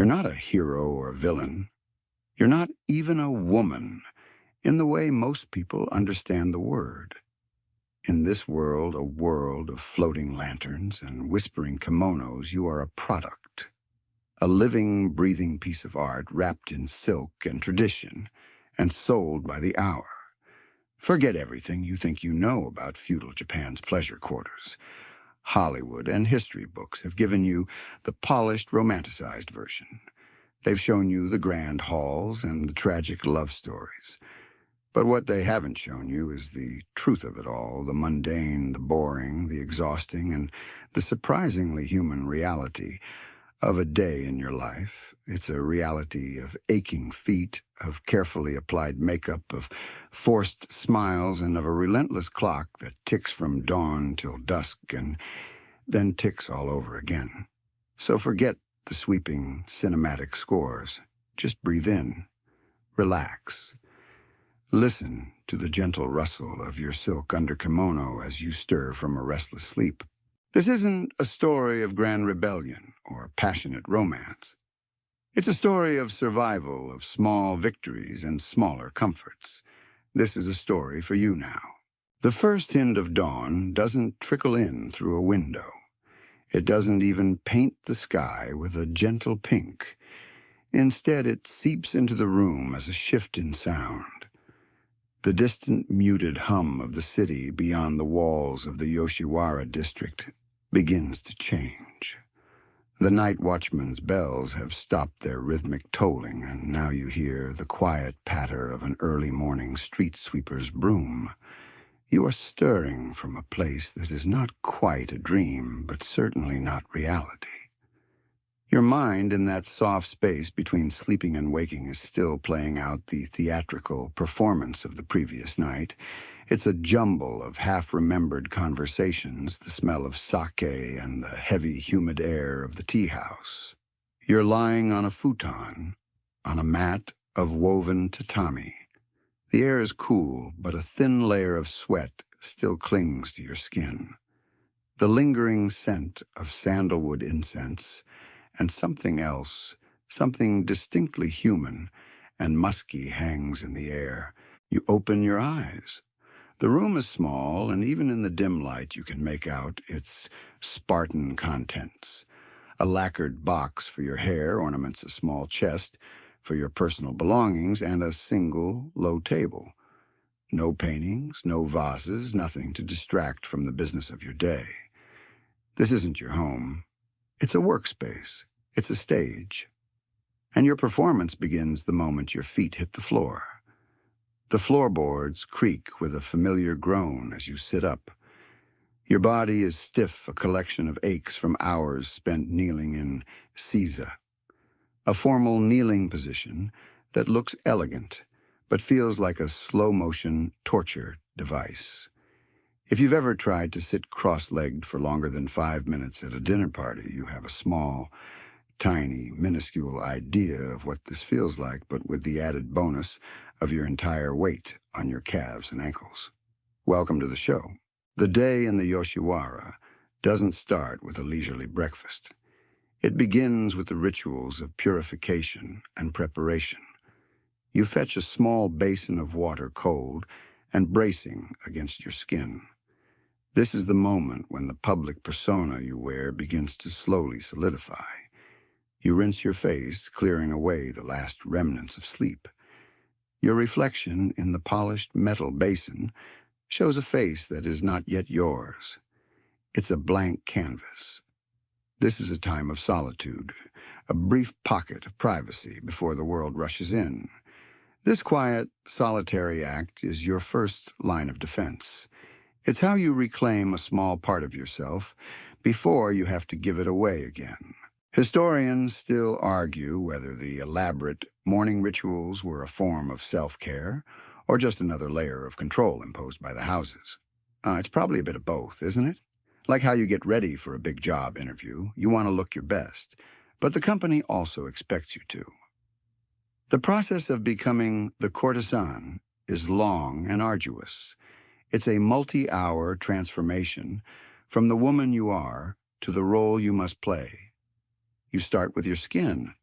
not a hero or villain. You're not even a woman, in the way most people understand the word. In this world, a world of floating lanterns and whispering kimonos, you are a product. A living, breathing piece of art wrapped in silk and tradition and sold by the hour. Forget everything you think you know about feudal Japan's pleasure quarters. Hollywood and history books have given you the polished, romanticized version. They've shown you the grand halls and the tragic love stories. But what they haven't shown you is the truth of it all, the mundane, the boring, the exhausting, and the surprisingly human reality of a day in your life. It's a reality of aching feet, of carefully applied makeup, of forced smiles, and of a relentless clock that ticks from dawn till dusk and then ticks all over again. So forget the sweeping cinematic scores. Just breathe in. Relax. Listen to the gentle rustle of your silk underkimono as you stir from a restless sleep. This isn't a story of grand rebellion or passionate romance. It's a story of survival, of small victories and smaller comforts. This is a story for you now. The first hint of dawn doesn't trickle in through a window. It doesn't even paint the sky with a gentle pink. Instead, it seeps into the room as a shift in sound. The distant, muted hum of the city beyond the walls of the Yoshiwara district begins to change. The night watchman's bells have stopped their rhythmic tolling, and now you hear the quiet patter of an early morning street sweeper's broom. You are stirring from a place that is not quite a dream, but certainly not reality. Your mind in that soft space between sleeping and waking is still playing out the theatrical performance of the previous night. It's a jumble of half-remembered conversations, the smell of sake and the heavy, humid air of the tea house. You're lying on a futon, on a mat of woven tatami. The air is cool, but a thin layer of sweat still clings to your skin. The lingering scent of sandalwood incense and something else, something distinctly human and musky, hangs in the air. You open your eyes. The room is small, and even in the dim light you can make out its Spartan contents. A lacquered box for your hair ornaments a small chest for your personal belongings and a single low table. No paintings, no vases, nothing to distract from the business of your day. This isn't your home. It's a workspace. It's a stage. And your performance begins the moment your feet hit the floor. The floorboards creak with a familiar groan as you sit up. Your body is stiff, a collection of aches from hours spent kneeling in seiza, a formal kneeling position that looks elegant, but feels like a slow-motion torture device. If you've ever tried to sit cross-legged for longer than 5 minutes at a dinner party, you have a small, tiny, minuscule idea of what this feels like, but with the added bonus of your entire weight on your calves and ankles. Welcome to the show. The day in the Yoshiwara doesn't start with a leisurely breakfast. It begins with the rituals of purification and preparation. You fetch a small basin of water cold and bracing against your skin. This is the moment when the public persona you wear begins to slowly solidify. You rinse your face, clearing away the last remnants of sleep. Your reflection in the polished metal basin shows a face that is not yet yours. It's a blank canvas. This is a time of solitude, a brief pocket of privacy before the world rushes in. This quiet, solitary act is your first line of defense. It's how you reclaim a small part of yourself before you have to give it away again. Historians still argue whether the elaborate morning rituals were a form of self-care or just another layer of control imposed by the houses. It's probably a bit of both, isn't it? Like how you get ready for a big job interview, you want to look your best, but the company also expects you to. The process of becoming the courtesan is long and arduous. It's a multi-hour transformation from the woman you are to the role you must play. You start with your skin,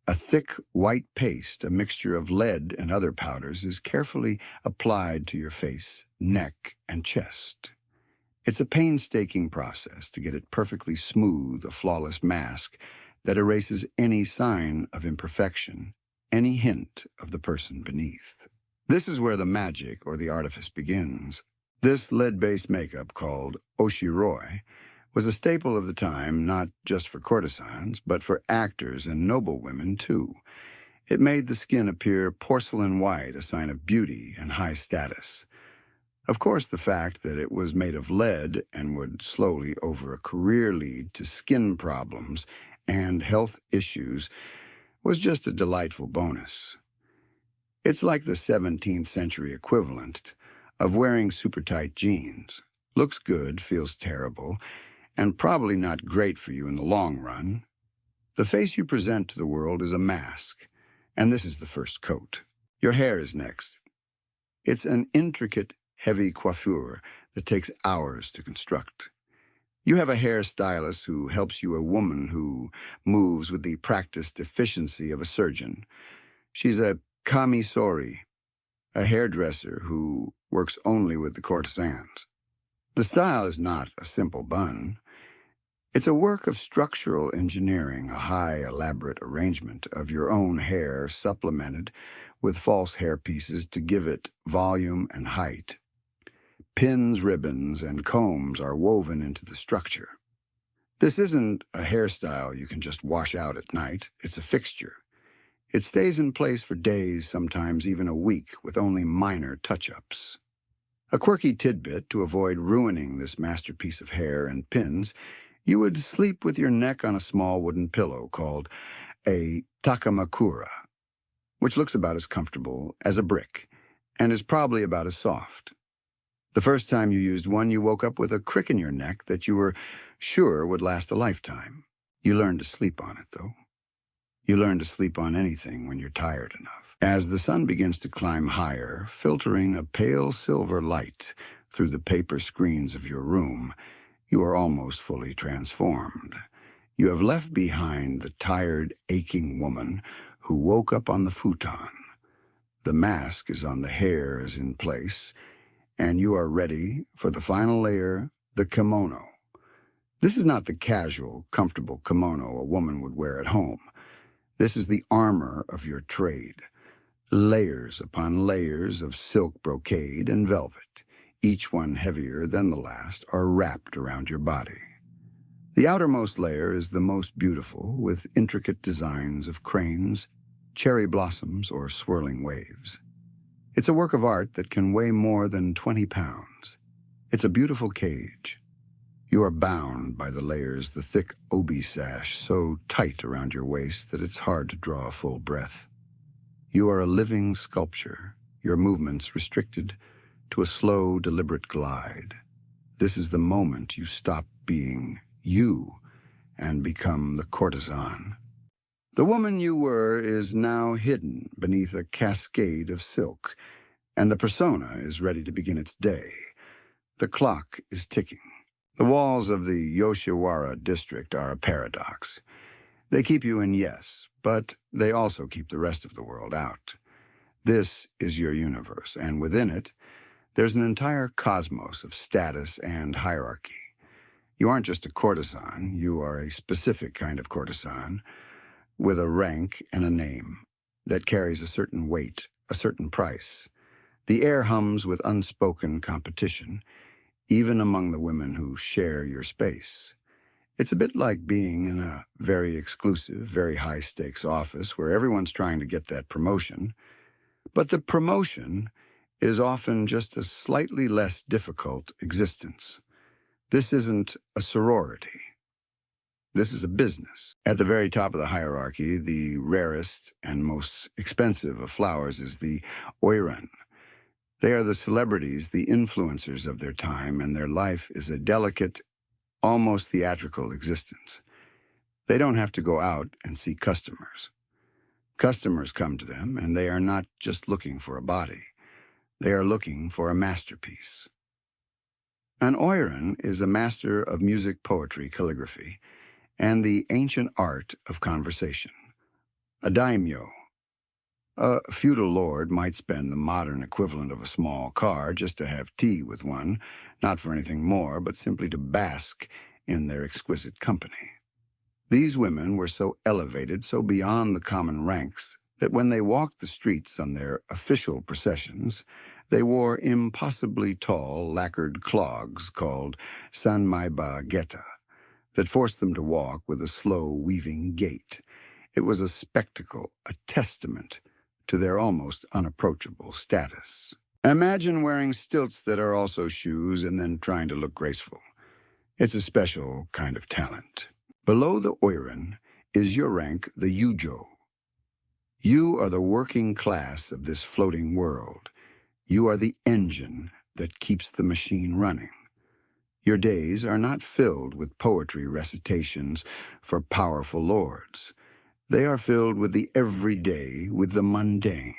A thick white paste, a mixture of lead and other powders, is carefully applied to your face, neck, and chest. It's a painstaking process to get it perfectly smooth, a flawless mask that erases any sign of imperfection, any hint of the person beneath. This is where the magic or the artifice begins. This lead-based makeup, called oshiroi, was a staple of the time, not just for courtesans, but for actors and noblewomen too. It made the skin appear porcelain white, a sign of beauty and high status. Of course, the fact that it was made of lead and would slowly over a career lead to skin problems and health issues was just a delightful bonus. It's like the 17th century equivalent of wearing super tight jeans. Looks good, feels terrible, and probably not great for you in the long run. The face you present to the world is a mask, and this is the first coat. Your hair is next. It's an intricate, heavy coiffure that takes hours to construct. You have a hairstylist who helps you, a woman who moves with the practiced efficiency of a surgeon. She's a kamisori, a hairdresser who works only with the courtesans. The style is not a simple bun. It's a work of structural engineering, a high, elaborate arrangement of your own hair supplemented with false hair pieces to give it volume and height. Pins, ribbons, and combs are woven into the structure. This isn't a hairstyle you can just wash out at night. It's a fixture. It stays in place for days, sometimes even a week, with only minor touch-ups. A quirky tidbit to avoid ruining this masterpiece of hair and pins: you would sleep with your neck on a small wooden pillow called a takamakura, which looks about as comfortable as a brick and is probably about as soft. The first time you used one, you woke up with a crick in your neck that you were sure would last a lifetime. You learned to sleep on it, though. You learn to sleep on anything when you're tired enough. As the sun begins to climb higher, filtering a pale silver light through the paper screens of your room, you are almost fully transformed. You have left behind the tired, aching woman who woke up on the futon. The mask is on, the hair is in place, and you are ready for the final layer, the kimono. This is not the casual, comfortable kimono a woman would wear at home. This is the armor of your trade. Layers upon layers of silk, brocade, and velvet, each one heavier than the last, are wrapped around your body. The outermost layer is the most beautiful, with intricate designs of cranes, cherry blossoms, or swirling waves. It's a work of art that can weigh more than 20 pounds. It's a beautiful cage. You are bound by the layers, the thick obi sash so tight around your waist that it's hard to draw a full breath. You are a living sculpture, your movements restricted to a slow, deliberate glide. This is the moment you stop being you and become the courtesan. The woman you were is now hidden beneath a cascade of silk, and the persona is ready to begin its day. The clock is ticking. The walls of the Yoshiwara district are a paradox. They keep you in yes, but they also keep the rest of the world out. This is your universe, and within it, there's an entire cosmos of status and hierarchy. You aren't just a courtesan, you are a specific kind of courtesan, with a rank and a name that carries a certain weight, a certain price. The air hums with unspoken competition, even among the women who share your space. It's a bit like being in a very exclusive, very high-stakes office where everyone's trying to get that promotion, but the promotion is often just a slightly less difficult existence. This isn't a sorority. This is a business. At the very top of the hierarchy, the rarest and most expensive of flowers is the oiran. They are the celebrities, the influencers of their time, and their life is a delicate, almost theatrical existence. They don't have to go out and see customers. Customers come to them, and they are not just looking for a body. They are looking for a masterpiece. An oiran is a master of music, poetry, calligraphy, and the ancient art of conversation. A daimyo. A feudal lord might spend the modern equivalent of a small car just to have tea with one, not for anything more, but simply to bask in their exquisite company. These women were so elevated, so beyond the common ranks, that when they walked the streets on their official processions, they wore impossibly tall, lacquered clogs called sanmaiba geta that forced them to walk with a slow, weaving gait. It was a spectacle, a testament to their almost unapproachable status. Imagine wearing stilts that are also shoes and then trying to look graceful. It's a special kind of talent. Below the oiran is your rank, the yujo. You are the working class of this floating world. You are the engine that keeps the machine running. Your days are not filled with poetry recitations for powerful lords. They are filled with the everyday, with the mundane.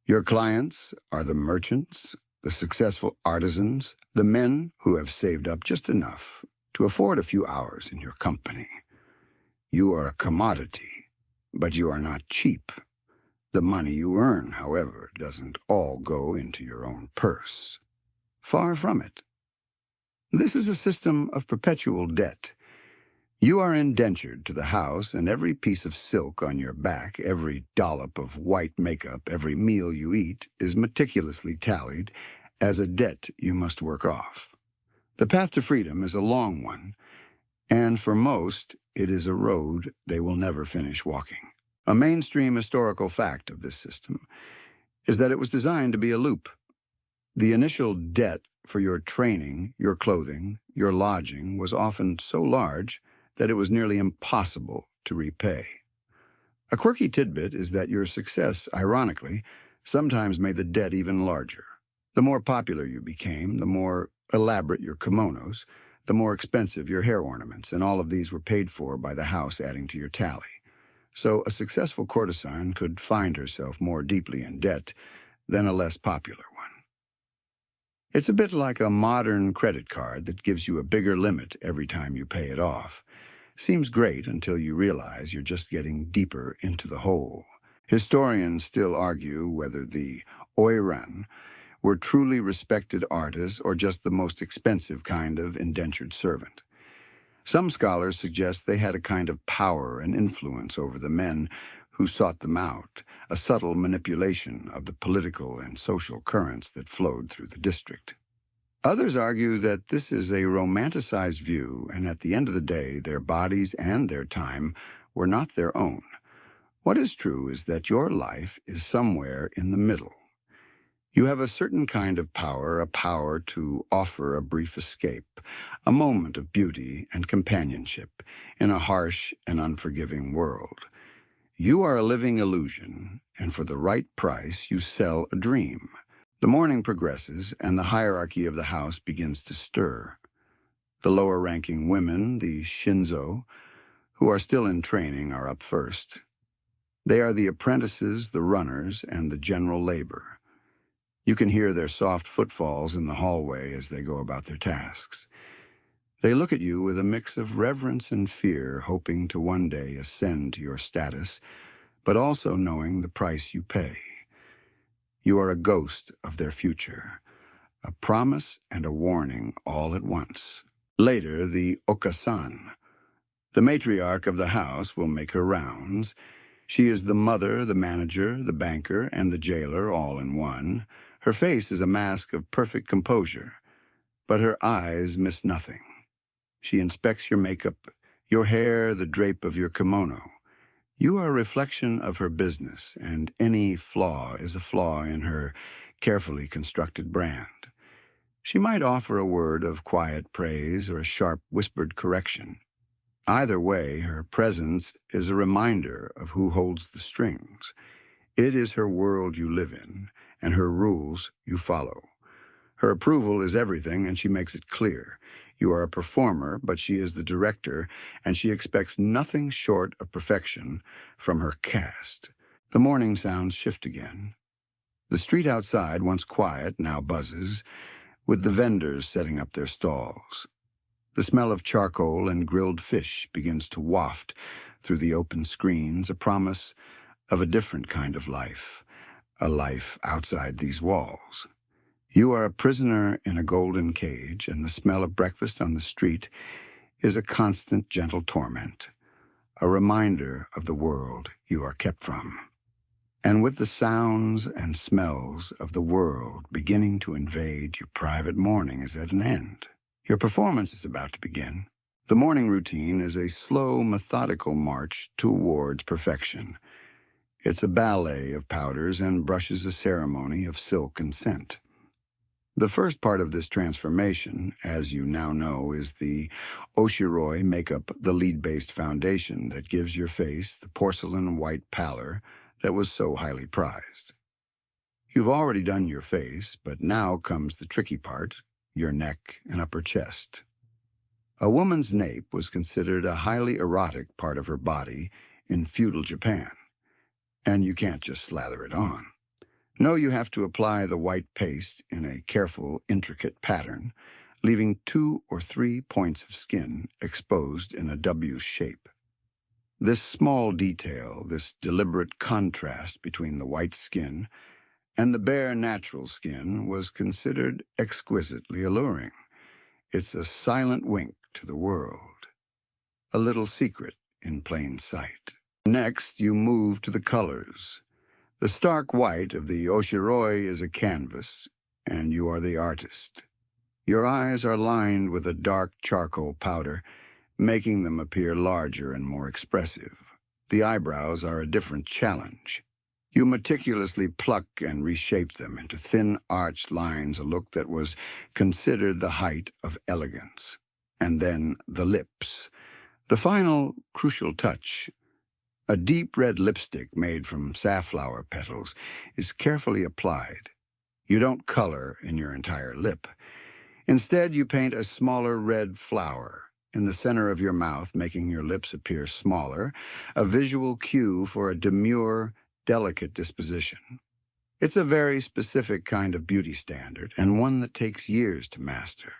Your clients are the merchants, the successful artisans, the men who have saved up just enough to afford a few hours in your company. You are a commodity, but you are not cheap. The money you earn, however, doesn't all go into your own purse. Far from it. This is a system of perpetual debt. You are indentured to the house, and every piece of silk on your back, every dollop of white makeup, every meal you eat is meticulously tallied as a debt you must work off. The path to freedom is a long one, and for most, it is a road they will never finish walking. A mainstream historical fact of this system is that it was designed to be a loop. The initial debt for your training, your clothing, your lodging was often so large that it was nearly impossible to repay. A quirky tidbit is that your success, ironically, sometimes made the debt even larger. The more popular you became, the more elaborate your kimonos, the more expensive your hair ornaments, and all of these were paid for by the house adding to your tally. So a successful courtesan could find herself more deeply in debt than a less popular one. It's a bit like a modern credit card that gives you a bigger limit every time you pay it off. Seems great until you realize you're just getting deeper into the hole. Historians still argue whether the oiran were truly respected artists or just the most expensive kind of indentured servant. Some scholars suggest they had a kind of power and influence over the men who sought them out, a subtle manipulation of the political and social currents that flowed through the district. Others argue that this is a romanticized view, and at the end of the day, their bodies and their time were not their own. What is true is that your life is somewhere in the middle. You have a certain kind of power, a power to offer a brief escape, a moment of beauty and companionship in a harsh and unforgiving world. You are a living illusion, and for the right price, you sell a dream. The morning progresses, and the hierarchy of the house begins to stir. The lower-ranking women, the shinzo, who are still in training, are up first. They are the apprentices, the runners, and the general labor. You can hear their soft footfalls in the hallway as they go about their tasks. They look at you with a mix of reverence and fear, hoping to one day ascend to your status, but also knowing the price you pay. You are a ghost of their future, a promise and a warning all at once. Later, the okasan, the matriarch of the house, will make her rounds. She is the mother, the manager, the banker, and the jailer all in one. Her face is a mask of perfect composure, but her eyes miss nothing. She inspects your makeup, your hair, the drape of your kimono. You are a reflection of her business, and any flaw is a flaw in her carefully constructed brand. She might offer a word of quiet praise or a sharp whispered correction. Either way, her presence is a reminder of who holds the strings. It is her world you live in, and her rules you follow. Her approval is everything, and she makes it clear. You are a performer, but she is the director, and she expects nothing short of perfection from her cast. The morning sounds shift again. The street outside, once quiet, now buzzes, with the vendors setting up their stalls. The smell of charcoal and grilled fish begins to waft through the open screens a promise of a different kind of life, a life outside these walls. You are a prisoner in a golden cage, and the smell of breakfast on the street is a constant gentle torment, a reminder of the world you are kept from. And with the sounds and smells of the world beginning to invade, your private morning is at an end. Your performance is about to begin. The morning routine is a slow, methodical march towards perfection. It's a ballet of powders and brushes, a ceremony of silk and scent. The first part of this transformation, as you now know, is the Yoshiwara makeup, the lead-based foundation that gives your face the porcelain white pallor that was so highly prized. You've already done your face, but now comes the tricky part, your neck and upper chest. A woman's nape was considered a highly erotic part of her body in Feudal Japan, and you can't just slather it on. No, you have to apply the white paste in a careful, intricate pattern, leaving 2 or 3 points of skin exposed in a W shape. This small detail, this deliberate contrast between the white skin and the bare natural skin was considered exquisitely alluring. It's a silent wink to the world, a little secret in plain sight. Next, you move to the colors. The stark white of the Yoshiwara is a canvas, and you are the artist. Your eyes are lined with a dark charcoal powder, making them appear larger and more expressive. The eyebrows are a different challenge. You meticulously pluck and reshape them into thin arched lines, a look that was considered the height of elegance. And then the lips. The final crucial touch. A deep red lipstick made from safflower petals is carefully applied. You don't color in your entire lip. Instead, you paint a smaller red flower in the center of your mouth, making your lips appear smaller, a visual cue for a demure, delicate disposition. It's a very specific kind of beauty standard, and one that takes years to master.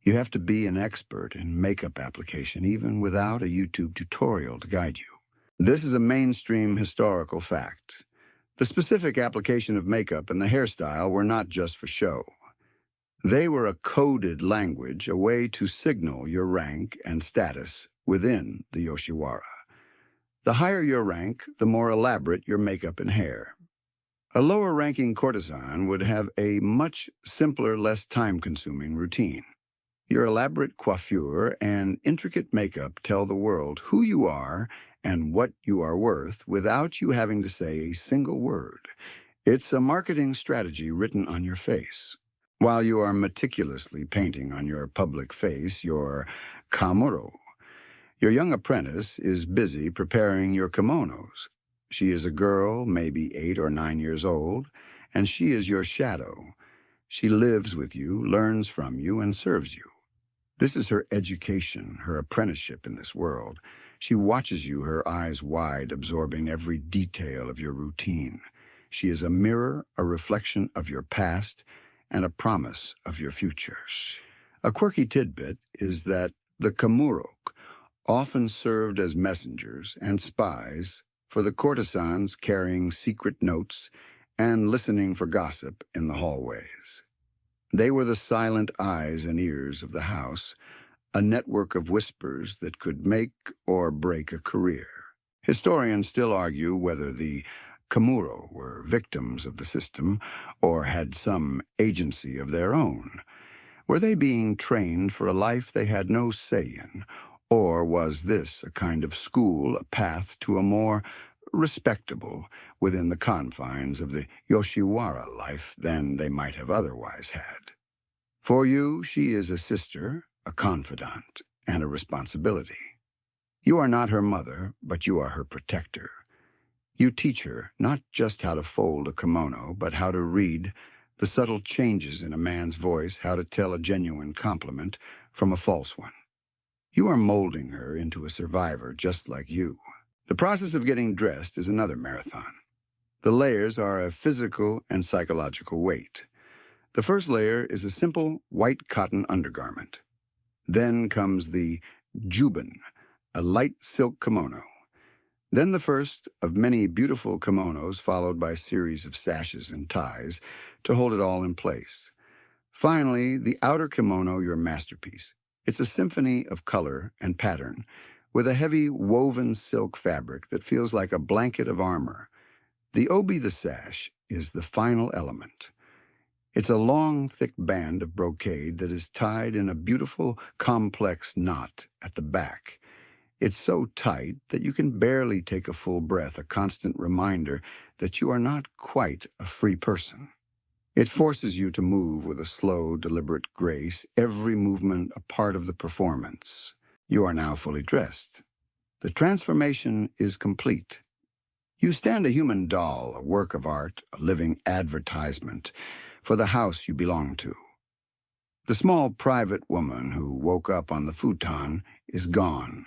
You have to be an expert in makeup application, even without a YouTube tutorial to guide you. This is a mainstream historical fact. The specific application of makeup and the hairstyle were not just for show. They were a coded language, a way to signal your rank and status within the Yoshiwara. The higher your rank, the more elaborate your makeup and hair. A lower-ranking courtesan would have a much simpler, less time-consuming routine. Your elaborate coiffure and intricate makeup tell the world who you are and what you are worth without you having to say a single word. It's a marketing strategy written on your face. While you are meticulously painting on your public face your kamuro, your young apprentice is busy preparing your kimonos. She is a girl, maybe 8 or 9 years old, and she is your shadow. She lives with you, learns from you, and serves you. This is her education, her apprenticeship in this world. She watches you, her eyes wide, absorbing every detail of your routine. She is a mirror, a reflection of your past, and a promise of your futures. A quirky tidbit is that the kamurok often served as messengers and spies for the courtesans, carrying secret notes and listening for gossip in the hallways. They were the silent eyes and ears of the house, a network of whispers that could make or break a career. Historians still argue whether the kamuro were victims of the system or had some agency of their own. Were they being trained for a life they had no say in, or was this a kind of school, a path to a more respectable within the confines of the Yoshiwara life than they might have otherwise had? For you, she is a sister, a confidant, and a responsibility. You are not her mother, but you are her protector. You teach her not just how to fold a kimono, but how to read the subtle changes in a man's voice, how to tell a genuine compliment from a false one. You are molding her into a survivor just like you. The process of getting dressed is another marathon. The layers are a physical and psychological weight. The first layer is a simple white cotton undergarment. Then comes the juban, a light silk kimono. Then the first of many beautiful kimonos, followed by a series of sashes and ties to hold it all in place. Finally, the outer kimono, your masterpiece. It's a symphony of color and pattern, with a heavy woven silk fabric that feels like a blanket of armor. The obi, the sash, is the final element. It's a long, thick band of brocade that is tied in a beautiful, complex knot at the back. It's so tight that you can barely take a full breath, a constant reminder that you are not quite a free person. It forces you to move with a slow, deliberate grace, every movement a part of the performance. You are now fully dressed. The transformation is complete. You stand a human doll, a work of art, a living advertisement for the house you belong to. The small private woman who woke up on the futon is gone.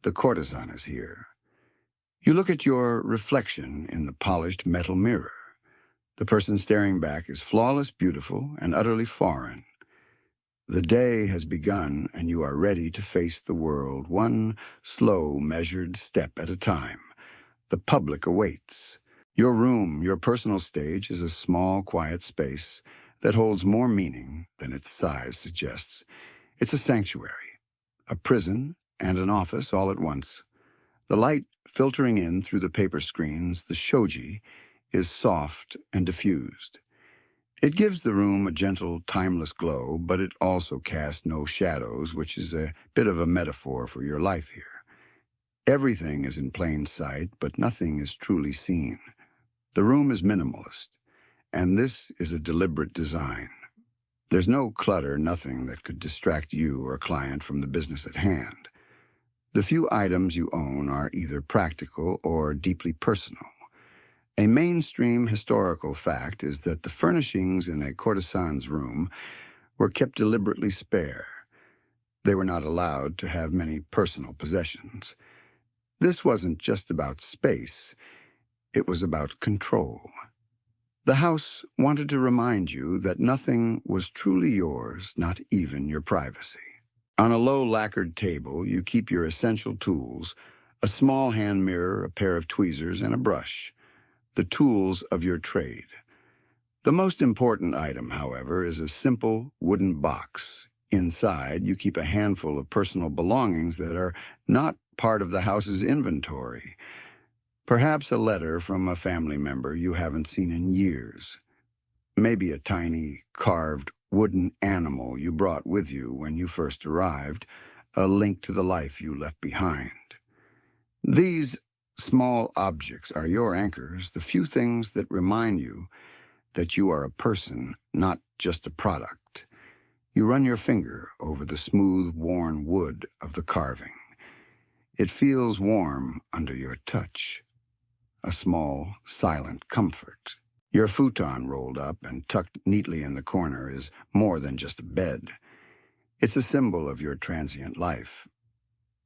The courtesan is here. You look at your reflection in the polished metal mirror. The person staring back is flawless, beautiful, and utterly foreign. The day has begun, and you are ready to face the world, one slow, measured step at a time. The public awaits. Your room, your personal stage, is a small, quiet space that holds more meaning than its size suggests. It's a sanctuary, a prison, and an office all at once. The light filtering in through the paper screens, the shoji, is soft and diffused. It gives the room a gentle, timeless glow, but it also casts no shadows, which is a bit of a metaphor for your life here. Everything is in plain sight, but nothing is truly seen. The room is minimalist, and this is a deliberate design. There's no clutter, nothing that could distract you or a client from the business at hand. The few items you own are either practical or deeply personal. A mainstream historical fact is that the furnishings in a courtesan's room were kept deliberately spare. They were not allowed to have many personal possessions. This wasn't just about space, it was about control. The house wanted to remind you that nothing was truly yours, not even your privacy. On a low lacquered table, you keep your essential tools, a small hand mirror, a pair of tweezers, and a brush, the tools of your trade. The most important item, however, is a simple wooden box. Inside, you keep a handful of personal belongings that are not part of the house's inventory. Perhaps a letter from a family member you haven't seen in years. Maybe a tiny, carved wooden animal you brought with you when you first arrived, a link to the life you left behind. These small objects are your anchors, the few things that remind you that you are a person, not just a product. You run your finger over the smooth, worn wood of the carving. It feels warm under your touch, a small, silent comfort. Your futon rolled up and tucked neatly in the corner is more than just a bed. It's a symbol of your transient life.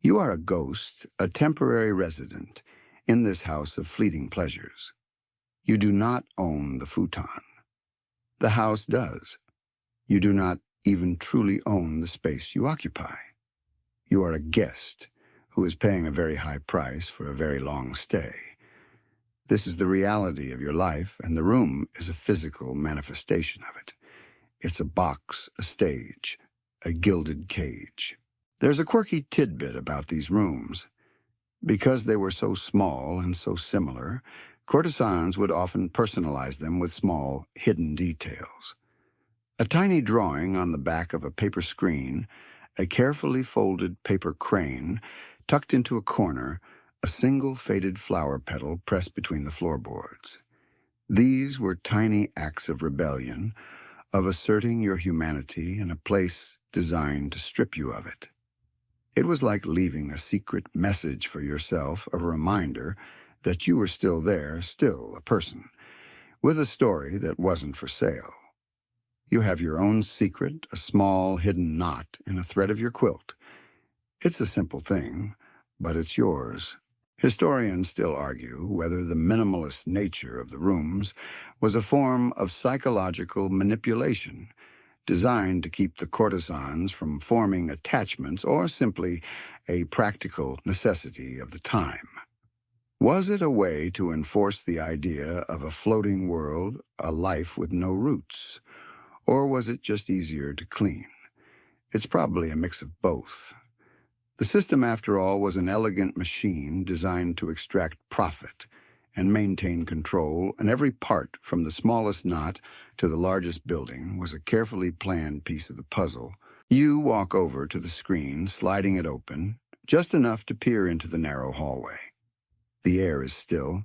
You are a ghost, a temporary resident in this house of fleeting pleasures. You do not own the futon. The house does. You do not even truly own the space you occupy. You are a guest who is paying a very high price for a very long stay. This is the reality of your life, and the room is a physical manifestation of it. It's a box, a stage, a gilded cage. There's a quirky tidbit about these rooms. Because they were so small and so similar, courtesans would often personalize them with small, hidden details. A tiny drawing on the back of a paper screen, a carefully folded paper crane, tucked into a corner, a single faded flower petal pressed between the floorboards. These were tiny acts of rebellion, of asserting your humanity in a place designed to strip you of it. It was like leaving a secret message for yourself, a reminder that you were still there, still a person, with a story that wasn't for sale. You have your own secret, a small hidden knot in a thread of your quilt. It's a simple thing, but it's yours. Historians still argue whether the minimalist nature of the rooms was a form of psychological manipulation, designed to keep the courtesans from forming attachments or simply a practical necessity of the time. Was it a way to enforce the idea of a floating world, a life with no roots? Or was it just easier to clean? It's probably a mix of both. The system, after all, was an elegant machine designed to extract profit and maintain control, and every part, from the smallest knot to the largest building, was a carefully planned piece of the puzzle. You walk over to the screen, sliding it open, just enough to peer into the narrow hallway. The air is still,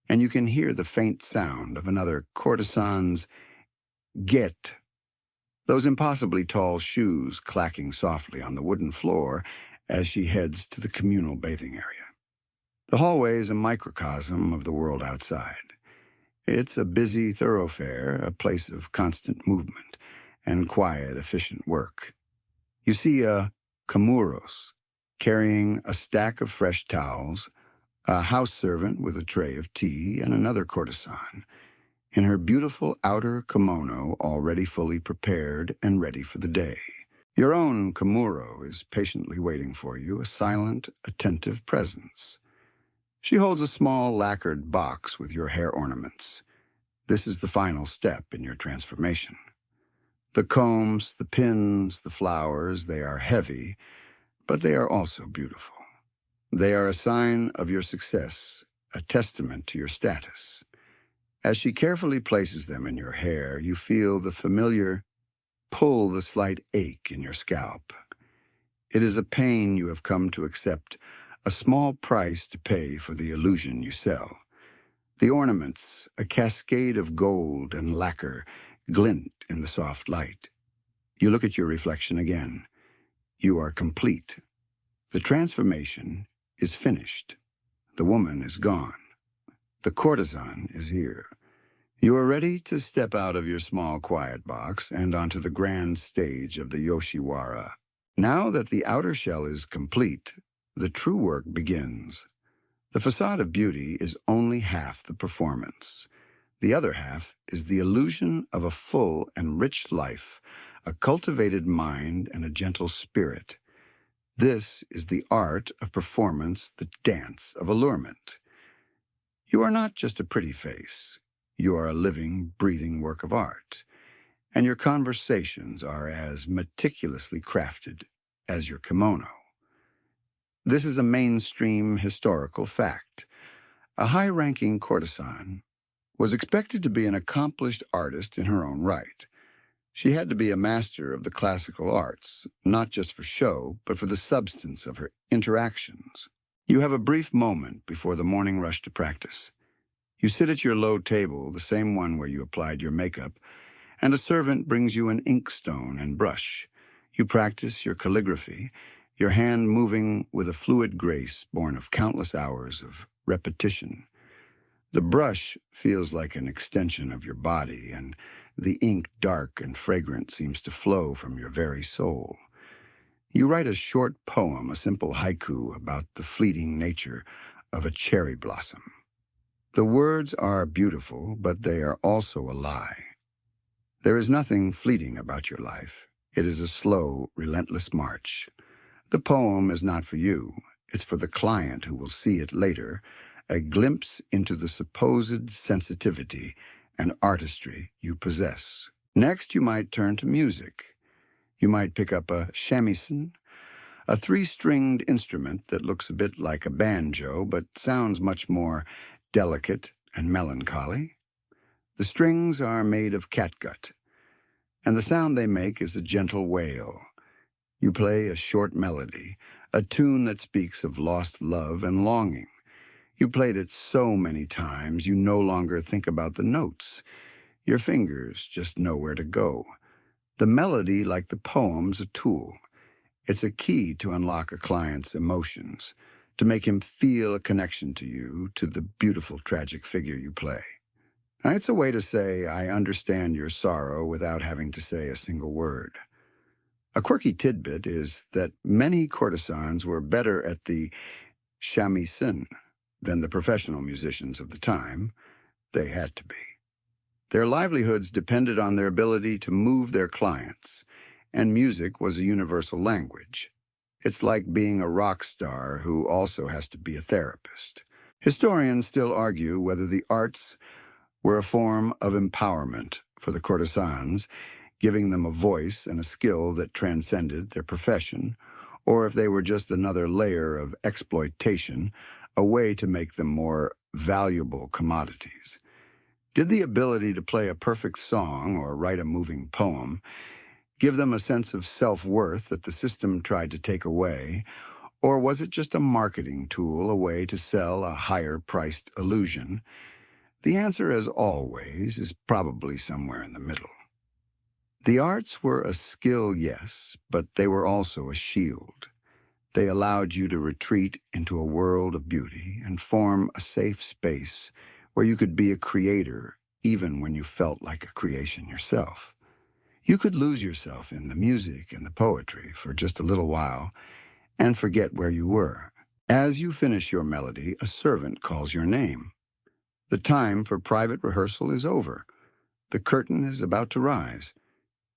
and you can hear the faint sound of another courtesan's get, those impossibly tall shoes clacking softly on the wooden floor as she heads to the communal bathing area. The hallway is a microcosm of the world outside. It's a busy thoroughfare, a place of constant movement and quiet, efficient work. You see a kamuros carrying a stack of fresh towels, a house servant with a tray of tea, and another courtesan in her beautiful outer kimono, already fully prepared and ready for the day. Your own kamuro is patiently waiting for you, a silent, attentive presence. She holds a small lacquered box with your hair ornaments. This is the final step in your transformation. The combs, the pins, the flowers, they are heavy, but they are also beautiful. They are a sign of your success, a testament to your status. As she carefully places them in your hair, you feel the familiar pull, the slight ache in your scalp. It is a pain you have come to accept, a small price to pay for the illusion you sell. The ornaments, a cascade of gold and lacquer, glint in the soft light. You look at your reflection again. You are complete. The transformation is finished. The woman is gone. The courtesan is here. You are ready to step out of your small quiet box and onto the grand stage of the Yoshiwara. Now that the outer shell is complete, the true work begins. The facade of beauty is only half the performance. The other half is the illusion of a full and rich life, a cultivated mind, and a gentle spirit. This is the art of performance, the dance of allurement. You are not just a pretty face. You are a living, breathing work of art, and your conversations are as meticulously crafted as your kimono. This is a mainstream historical fact. A high-ranking courtesan was expected to be an accomplished artist in her own right. She had to be a master of the classical arts, not just for show, but for the substance of her interactions. You have a brief moment before the morning rush to practice. You sit at your low table, the same one where you applied your makeup, and a servant brings you an inkstone and brush. You practice your calligraphy, your hand moving with a fluid grace born of countless hours of repetition. The brush feels like an extension of your body, and the ink, dark and fragrant, seems to flow from your very soul. You write a short poem, a simple haiku about the fleeting nature of a cherry blossom. The words are beautiful, but they are also a lie. There is nothing fleeting about your life. It is a slow, relentless march. The poem is not for you. It's for the client who will see it later, a glimpse into the supposed sensitivity and artistry you possess. Next, you might turn to music. You might pick up a shamisen, a three-stringed instrument that looks a bit like a banjo, but sounds much more delicate and melancholy. The strings are made of catgut, and the sound they make is a gentle wail. You play a short melody, a tune that speaks of lost love and longing. You played it so many times you no longer think about the notes. Your fingers just know where to go. The melody, like the poem's a tool. It's a key to unlock a client's emotions, to make him feel a connection to you, to the beautiful, tragic figure you play. Now, it's a way to say, I understand your sorrow without having to say a single word. A quirky tidbit is that many courtesans were better at the shamisen than the professional musicians of the time. They had to be. Their livelihoods depended on their ability to move their clients, and music was a universal language. It's like being a rock star who also has to be a therapist. Historians still argue whether the arts were a form of empowerment for the courtesans, giving them a voice and a skill that transcended their profession, or if they were just another layer of exploitation, a way to make them more valuable commodities. Did the ability to play a perfect song or write a moving poem give them a sense of self-worth that the system tried to take away, or was it just a marketing tool, a way to sell a higher-priced illusion? The answer, as always, is probably somewhere in the middle. The arts were a skill, yes, but they were also a shield. They allowed you to retreat into a world of beauty and form a safe space where you could be a creator even when you felt like a creation yourself. You could lose yourself in the music and the poetry for just a little while and forget where you were. As you finish your melody, a servant calls your name. The time for private rehearsal is over. The curtain is about to rise.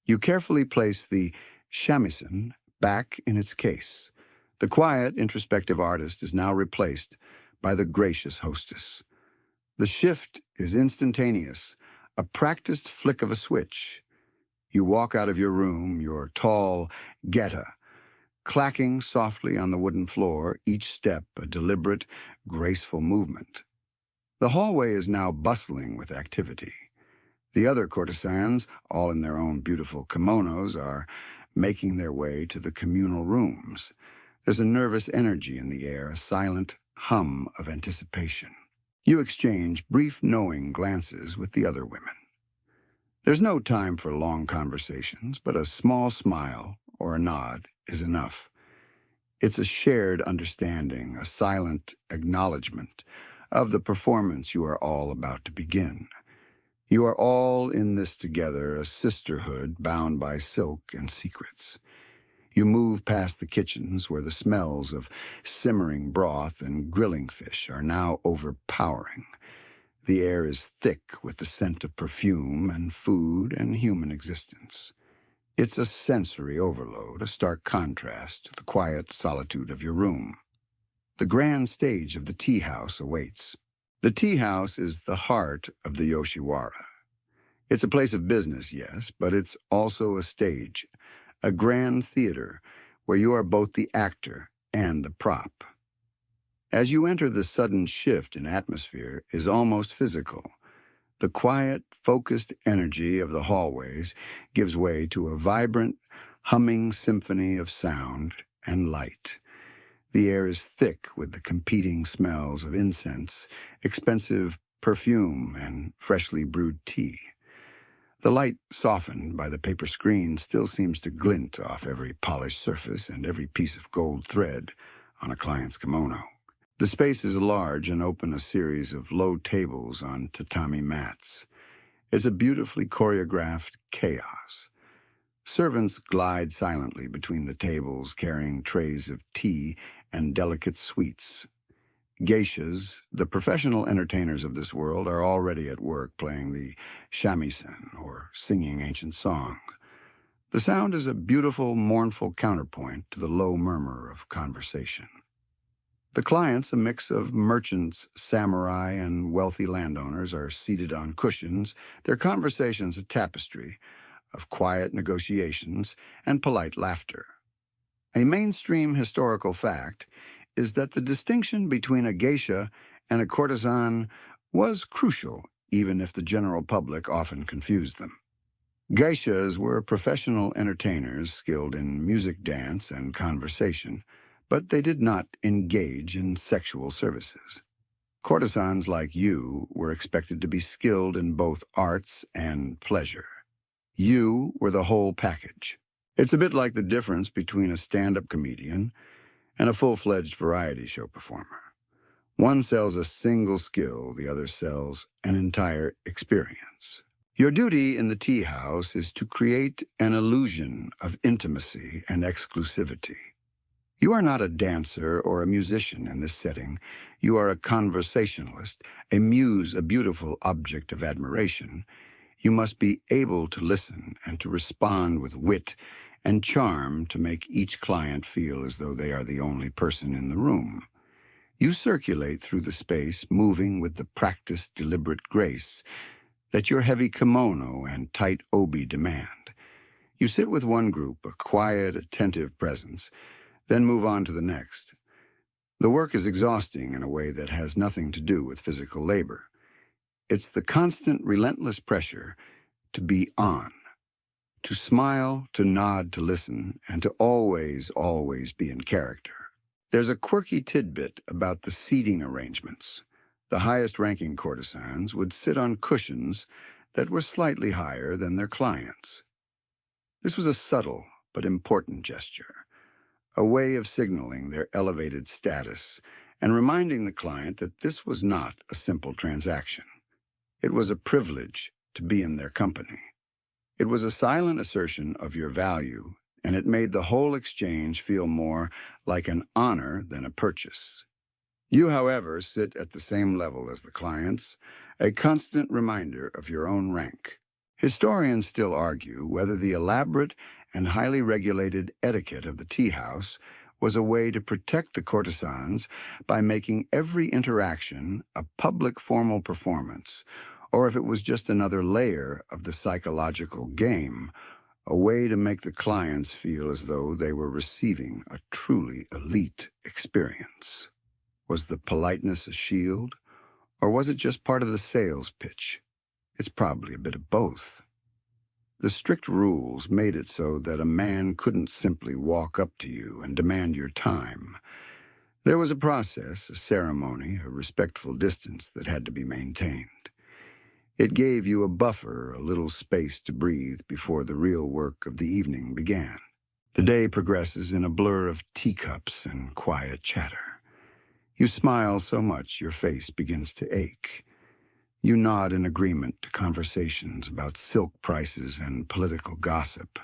You carefully place the shamisen back in its case. The quiet, introspective artist is now replaced by the gracious hostess. The shift is instantaneous, a practiced flick of a switch. You walk out of your room, your tall geta, clacking softly on the wooden floor, each step a deliberate, graceful movement. The hallway is now bustling with activity. The other courtesans, all in their own beautiful kimonos, are making their way to the communal rooms. There's a nervous energy in the air, a silent hum of anticipation. You exchange brief knowing glances with the other women. There's no time for long conversations, but a small smile or a nod is enough. It's a shared understanding, a silent acknowledgement of the performance you are all about to begin. You are all in this together, a sisterhood bound by silk and secrets. You move past the kitchens where the smells of simmering broth and grilling fish are now overpowering. The air is thick with the scent of perfume and food and human existence. It's a sensory overload, a stark contrast to the quiet solitude of your room. The grand stage of the tea house awaits. The tea house is the heart of the Yoshiwara. It's a place of business, yes, but it's also a stage, a grand theater where you are both the actor and the prop. As you enter, the sudden shift in atmosphere is almost physical. The quiet, focused energy of the hallways gives way to a vibrant, humming symphony of sound and light. The air is thick with the competing smells of incense, expensive perfume, and freshly brewed tea. The light, softened by the paper screen, still seems to glint off every polished surface and every piece of gold thread on a client's kimono. The space is large and open, a series of low tables on tatami mats. It's a beautifully choreographed chaos. Servants glide silently between the tables, carrying trays of tea and delicate sweets. Geishas, the professional entertainers of this world, are already at work playing the shamisen, or singing ancient songs. The sound is a beautiful, mournful counterpoint to the low murmur of conversation. The clients, a mix of merchants, samurai, and wealthy landowners, are seated on cushions, their conversations a tapestry of quiet negotiations and polite laughter. A mainstream historical fact is that the distinction between a geisha and a courtesan was crucial, even if the general public often confused them. Geishas were professional entertainers skilled in music, dance, and conversation, but they did not engage in sexual services. Courtesans like you were expected to be skilled in both arts and pleasure. You were the whole package. It's a bit like the difference between a stand-up comedian and a full-fledged variety show performer. One sells a single skill, the other sells an entire experience. Your duty in the tea house is to create an illusion of intimacy and exclusivity. You are not a dancer or a musician in this setting. You are a conversationalist, a muse, a beautiful object of admiration, You must be able to listen and to respond with wit and charm to make each client feel as though they are the only person in the room. You circulate through the space, moving with the practiced, deliberate grace that your heavy kimono and tight obi demand. You sit with one group, a quiet, attentive presence, then move on to the next. The work is exhausting in a way that has nothing to do with physical labor. It's the constant, relentless pressure to be on, to smile, to nod, to listen, and to always, always be in character. There's a quirky tidbit about the seating arrangements. The highest-ranking courtesans would sit on cushions that were slightly higher than their clients. This was a subtle but important gesture, a way of signaling their elevated status and reminding the client that this was not a simple transaction. It was a privilege to be in their company. It was a silent assertion of your value, and it made the whole exchange feel more like an honor than a purchase. You, however, sit at the same level as the clients, a constant reminder of your own rank. Historians still argue whether the elaborate and highly regulated etiquette of the tea house was a way to protect the courtesans by making every interaction a public formal performance, or if it was just another layer of the psychological game, a way to make the clients feel as though they were receiving a truly elite experience. Was the politeness a shield, or was it just part of the sales pitch? It's probably a bit of both. The strict rules made it so that a man couldn't simply walk up to you and demand your time. There was a process, a ceremony, a respectful distance that had to be maintained. It gave you a buffer, a little space to breathe before the real work of the evening began. The day progresses in a blur of teacups and quiet chatter. You smile so much your face begins to ache. You nod in agreement to conversations about silk prices and political gossip.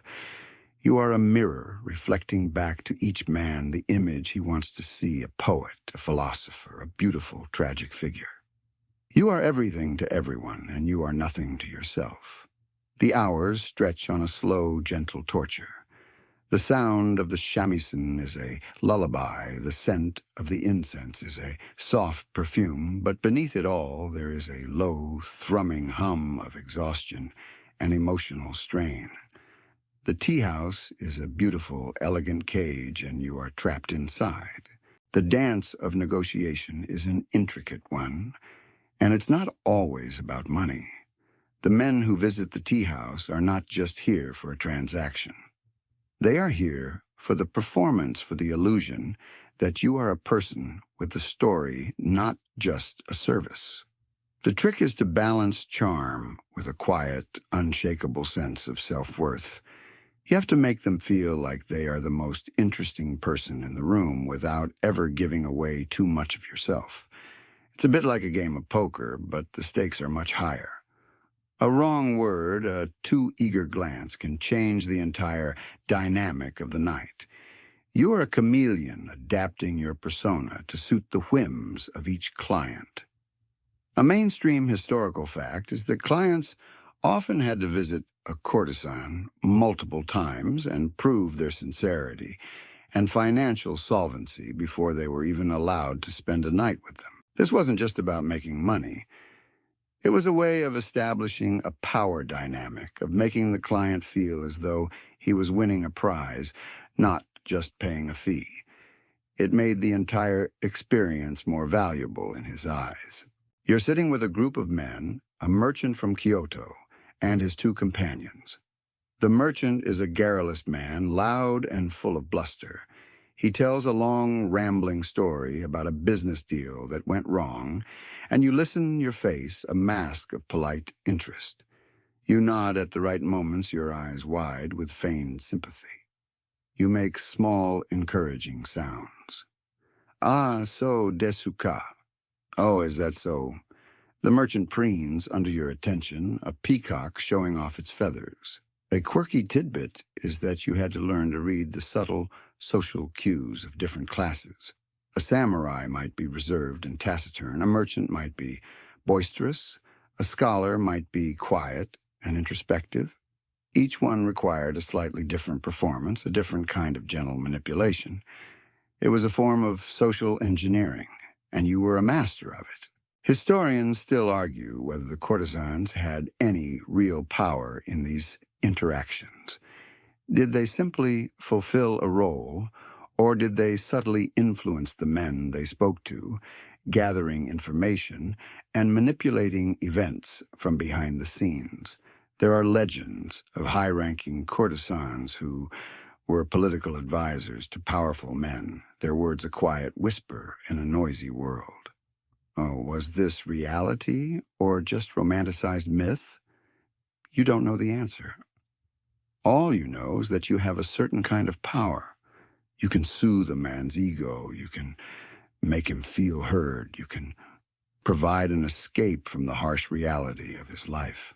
You are a mirror reflecting back to each man the image he wants to see, a poet, a philosopher, a beautiful, tragic figure. You are everything to everyone, and you are nothing to yourself. The hours stretch on a slow, gentle torture. The sound of the shamisen is a lullaby, the scent of the incense is a soft perfume, but beneath it all there is a low, thrumming hum of exhaustion and emotional strain. The tea house is a beautiful, elegant cage, and you are trapped inside. The dance of negotiation is an intricate one, and it's not always about money. The men who visit the tea house are not just here for a transaction. They are here for the performance, for the illusion that you are a person with a story, not just a service. The trick is to balance charm with a quiet, unshakable sense of self-worth. You have to make them feel like they are the most interesting person in the room without ever giving away too much of yourself. It's a bit like a game of poker, but the stakes are much higher. A wrong word, a too eager glance can change the entire dynamic of the night. You are a chameleon adapting your persona to suit the whims of each client. A mainstream historical fact is that clients often had to visit a courtesan multiple times and prove their sincerity and financial solvency before they were even allowed to spend a night with them. This wasn't just about making money. It was a way of establishing a power dynamic, of making the client feel as though he was winning a prize, not just paying a fee. It made the entire experience more valuable in his eyes. You're sitting with a group of men, a merchant from Kyoto, and his two companions. The merchant is a garrulous man, loud and full of bluster. He tells a long, rambling story about a business deal that went wrong, and you listen your face, a mask of polite interest. You nod at the right moments, your eyes wide with feigned sympathy. You make small, encouraging sounds. Ah, so desu ka. Oh, is that so? The merchant preens under your attention, a peacock showing off its feathers. A quirky tidbit is that you had to learn to read the subtle social cues of different classes. A samurai might be reserved and taciturn, a merchant might be boisterous, a scholar might be quiet, and introspective. Each one required a slightly different performance, a different kind of gentle manipulation. It was a form of social engineering, and you were a master of it. Historians still argue whether the courtesans had any real power in these interactions. Did they simply fulfill a role, or did they subtly influence the men they spoke to, gathering information and manipulating events from behind the scenes? There are legends of high-ranking courtesans who were political advisors to powerful men, their words a quiet whisper in a noisy world. Oh, was this reality or just romanticized myth? You don't know the answer. All you know is that you have a certain kind of power. You can soothe a man's ego. You can make him feel heard. You can provide an escape from the harsh reality of his life.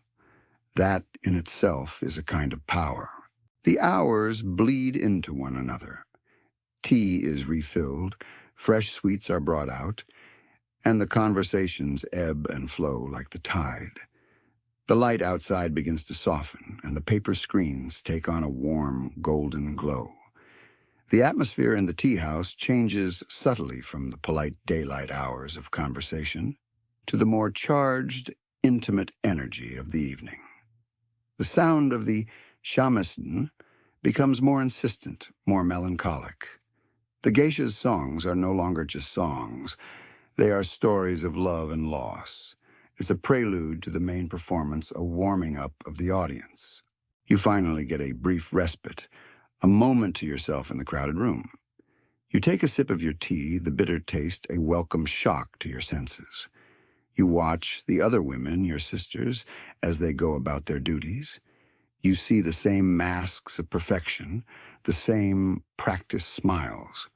That in itself is a kind of power. The hours bleed into one another. Tea is refilled, fresh sweets are brought out, and the conversations ebb and flow like the tide. The light outside begins to soften, and the paper screens take on a warm, golden glow. The atmosphere in the tea house changes subtly from the polite daylight hours of conversation to the more charged, intimate energy of the evening. The sound of the shamisen becomes more insistent, more melancholic. The geisha's songs are no longer just songs. They are stories of love and loss. It's a prelude to the main performance, a warming up of the audience. You finally get a brief respite, a moment to yourself in the crowded room. You take a sip of your tea, the bitter taste a welcome shock to your senses. You watch the other women, your sisters, as they go about their duties. You see the same masks of perfection, the same practiced smiles.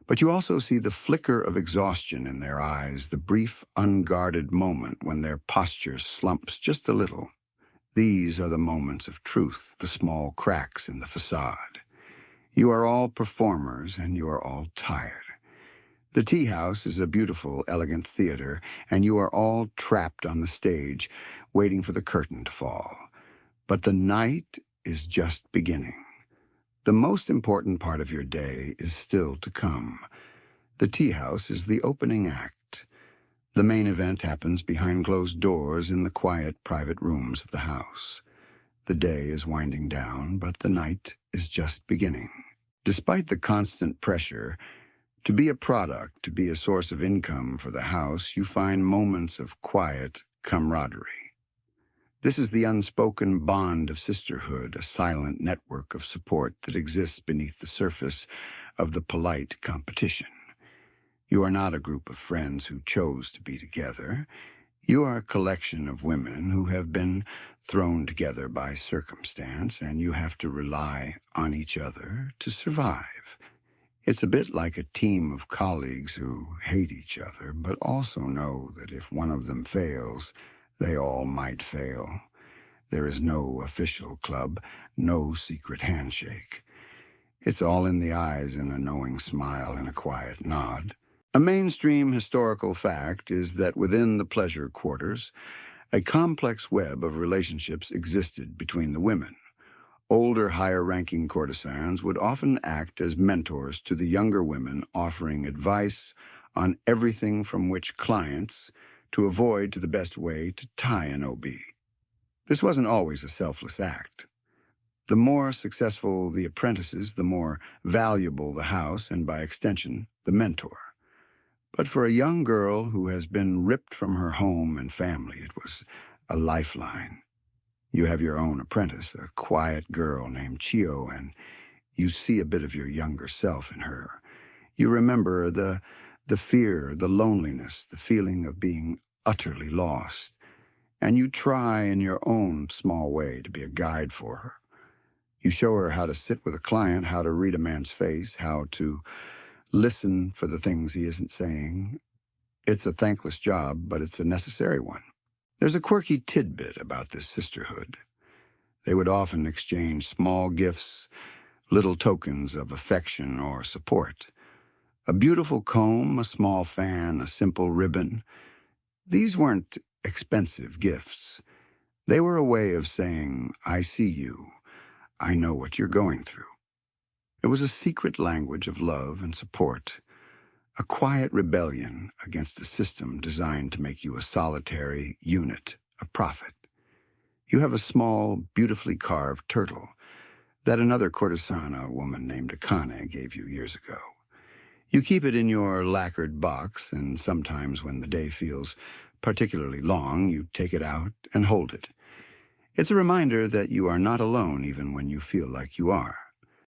But you also see the flicker of exhaustion in their eyes, the brief, unguarded moment when their posture slumps just a little. These are the moments of truth, the small cracks in the facade. You are all performers, and you are all tired. The tea house is a beautiful, elegant theater, and you are all trapped on the stage, waiting for the curtain to fall. But the night is just beginning. The most important part of your day is still to come. The tea house is the opening act. The main event happens behind closed doors in the quiet, private rooms of the house. The day is winding down, but the night is just beginning. Despite the constant pressure, to be a product, to be a source of income for the house, you find moments of quiet camaraderie. This is the unspoken bond of sisterhood, a silent network of support that exists beneath the surface of the polite competition. You are not a group of friends who chose to be together. You are a collection of women who have been thrown together by circumstance, and you have to rely on each other to survive. It's a bit like a team of colleagues who hate each other, but also know that if one of them fails, they all might fail. There is no official club, no secret handshake. It's all in the eyes and a knowing smile and a quiet nod. A mainstream historical fact is that within the pleasure quarters, a complex web of relationships existed between the women. Older, higher-ranking courtesans would often act as mentors to the younger women, offering advice on everything from which clients to avoid to the best way to tie an OB. This wasn't always a selfless act. The more successful the apprentices, the more valuable the house, and by extension, the mentor. But for a young girl who has been ripped from her home and family, it was a lifeline. You have your own apprentice, a quiet girl named Chio, and you see a bit of your younger self in her. You remember the fear, the loneliness, the feeling of being utterly lost. And you try in your own small way to be a guide for her. You show her how to sit with a client, how to read a man's face, how to listen for the things he isn't saying. It's a thankless job, but it's a necessary one. There's a quirky tidbit about this sisterhood. They would often exchange small gifts, little tokens of affection or support. A beautiful comb, a small fan, a simple ribbon. These weren't expensive gifts. They were a way of saying, I see you, I know what you're going through. It was a secret language of love and support, a quiet rebellion against a system designed to make you a solitary unit of profit. You have a small, beautifully carved turtle that another courtesan, a woman named Akane, gave you years ago. You keep it in your lacquered box, and sometimes when the day feels particularly long, you take it out and hold it. It's a reminder that you are not alone even when you feel like you are.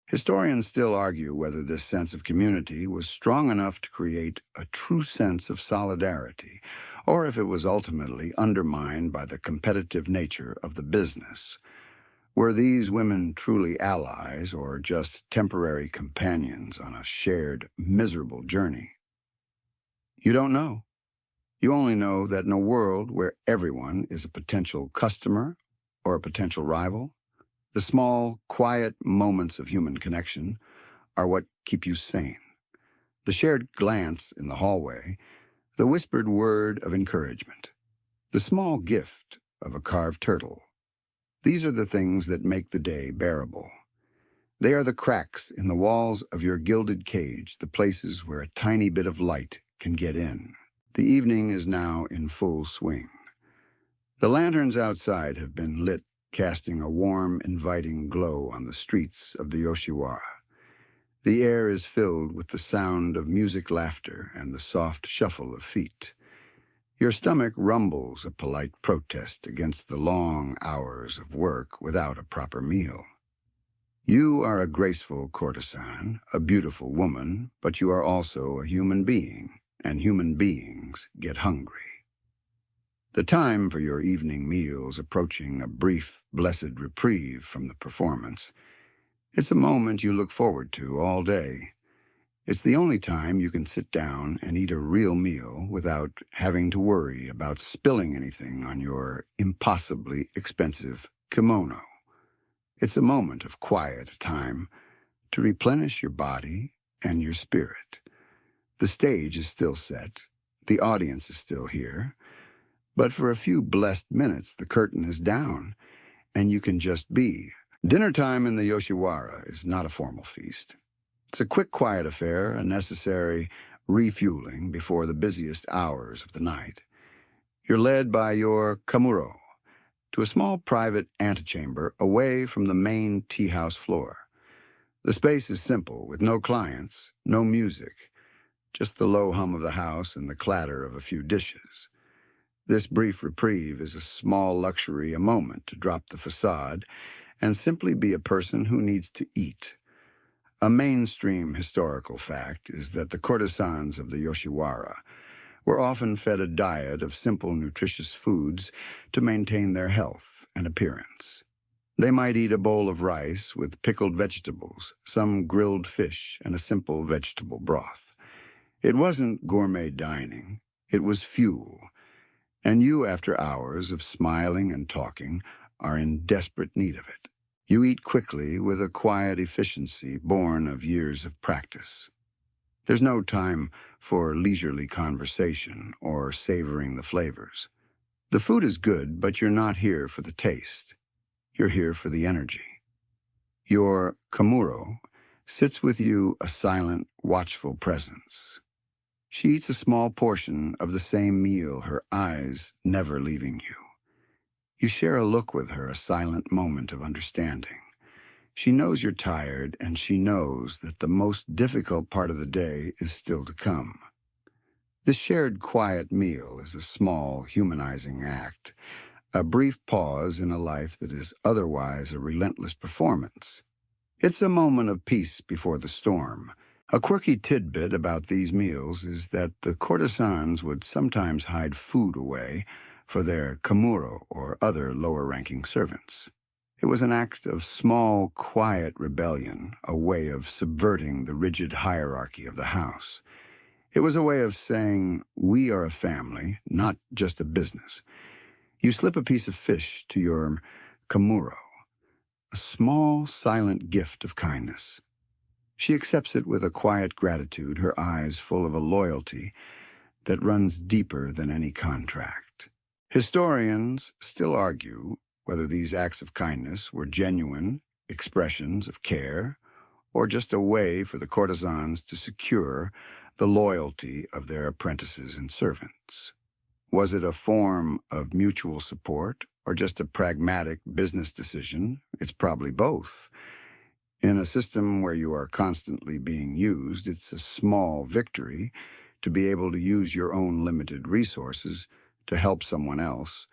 Historians still argue whether this sense of community was strong enough to create a true sense of solidarity, or if it was ultimately undermined by the competitive nature of the business. Were these women truly allies or just temporary companions on a shared, miserable journey? You don't know. You only know that in a world where everyone is a potential customer or a potential rival, the small, quiet moments of human connection are what keep you sane. The shared glance in the hallway, the whispered word of encouragement, the small gift of a carved turtle. These are the things that make the day bearable. They are the cracks in the walls of your gilded cage, the places where a tiny bit of light can get in. The evening is now in full swing. The lanterns outside have been lit, casting a warm, inviting glow on the streets of the Yoshiwara. The air is filled with the sound of music, laughter, and the soft shuffle of feet. Your stomach rumbles a polite protest against the long hours of work without a proper meal. You are a graceful courtesan, a beautiful woman, but you are also a human being, and human beings get hungry. The time for your evening meal is approaching, a brief, blessed reprieve from the performance. It's a moment you look forward to all day. It's the only time you can sit down and eat a real meal without having to worry about spilling anything on your impossibly expensive kimono. It's a moment of quiet time to replenish your body and your spirit. The stage is still set, the audience is still here, but for a few blessed minutes the curtain is down, and you can just be. Dinner time in the Yoshiwara is not a formal feast. It's a quick, quiet affair, a necessary refueling before the busiest hours of the night. You're led by your kamuro to a small private antechamber away from the main tea house floor. The space is simple, with no clients, no music, just the low hum of the house and the clatter of a few dishes. This brief reprieve is a small luxury, a moment to drop the facade and simply be a person who needs to eat. A mainstream historical fact is that the courtesans of the Yoshiwara were often fed a diet of simple, nutritious foods to maintain their health and appearance. They might eat a bowl of rice with pickled vegetables, some grilled fish, and a simple vegetable broth. It wasn't gourmet dining, it was fuel. And you, after hours of smiling and talking, are in desperate need of it. You eat quickly with a quiet efficiency born of years of practice. There's no time for leisurely conversation or savoring the flavors. The food is good, but you're not here for the taste. You're here for the energy. Your kamuro sits with you, a silent, watchful presence. She eats a small portion of the same meal, her eyes never leaving you. You share a look with her, a silent moment of understanding. She knows you're tired, and she knows that the most difficult part of the day is still to come. This shared quiet meal is a small, humanizing act, a brief pause in a life that is otherwise a relentless performance. It's a moment of peace before the storm. A quirky tidbit about these meals is that the courtesans would sometimes hide food away for their kamuro or other lower-ranking servants. It was an act of small, quiet rebellion, a way of subverting the rigid hierarchy of the house. It was a way of saying, we are a family, not just a business. You slip a piece of fish to your kamuro, a small, silent gift of kindness. She accepts it with a quiet gratitude, her eyes full of a loyalty that runs deeper than any contract. Historians still argue whether these acts of kindness were genuine expressions of care or just a way for the courtesans to secure the loyalty of their apprentices and servants. Was it a form of mutual support or just a pragmatic business decision? It's probably both. In a system where you are constantly being used, it's a small victory to be able to use your own limited resources to help someone else.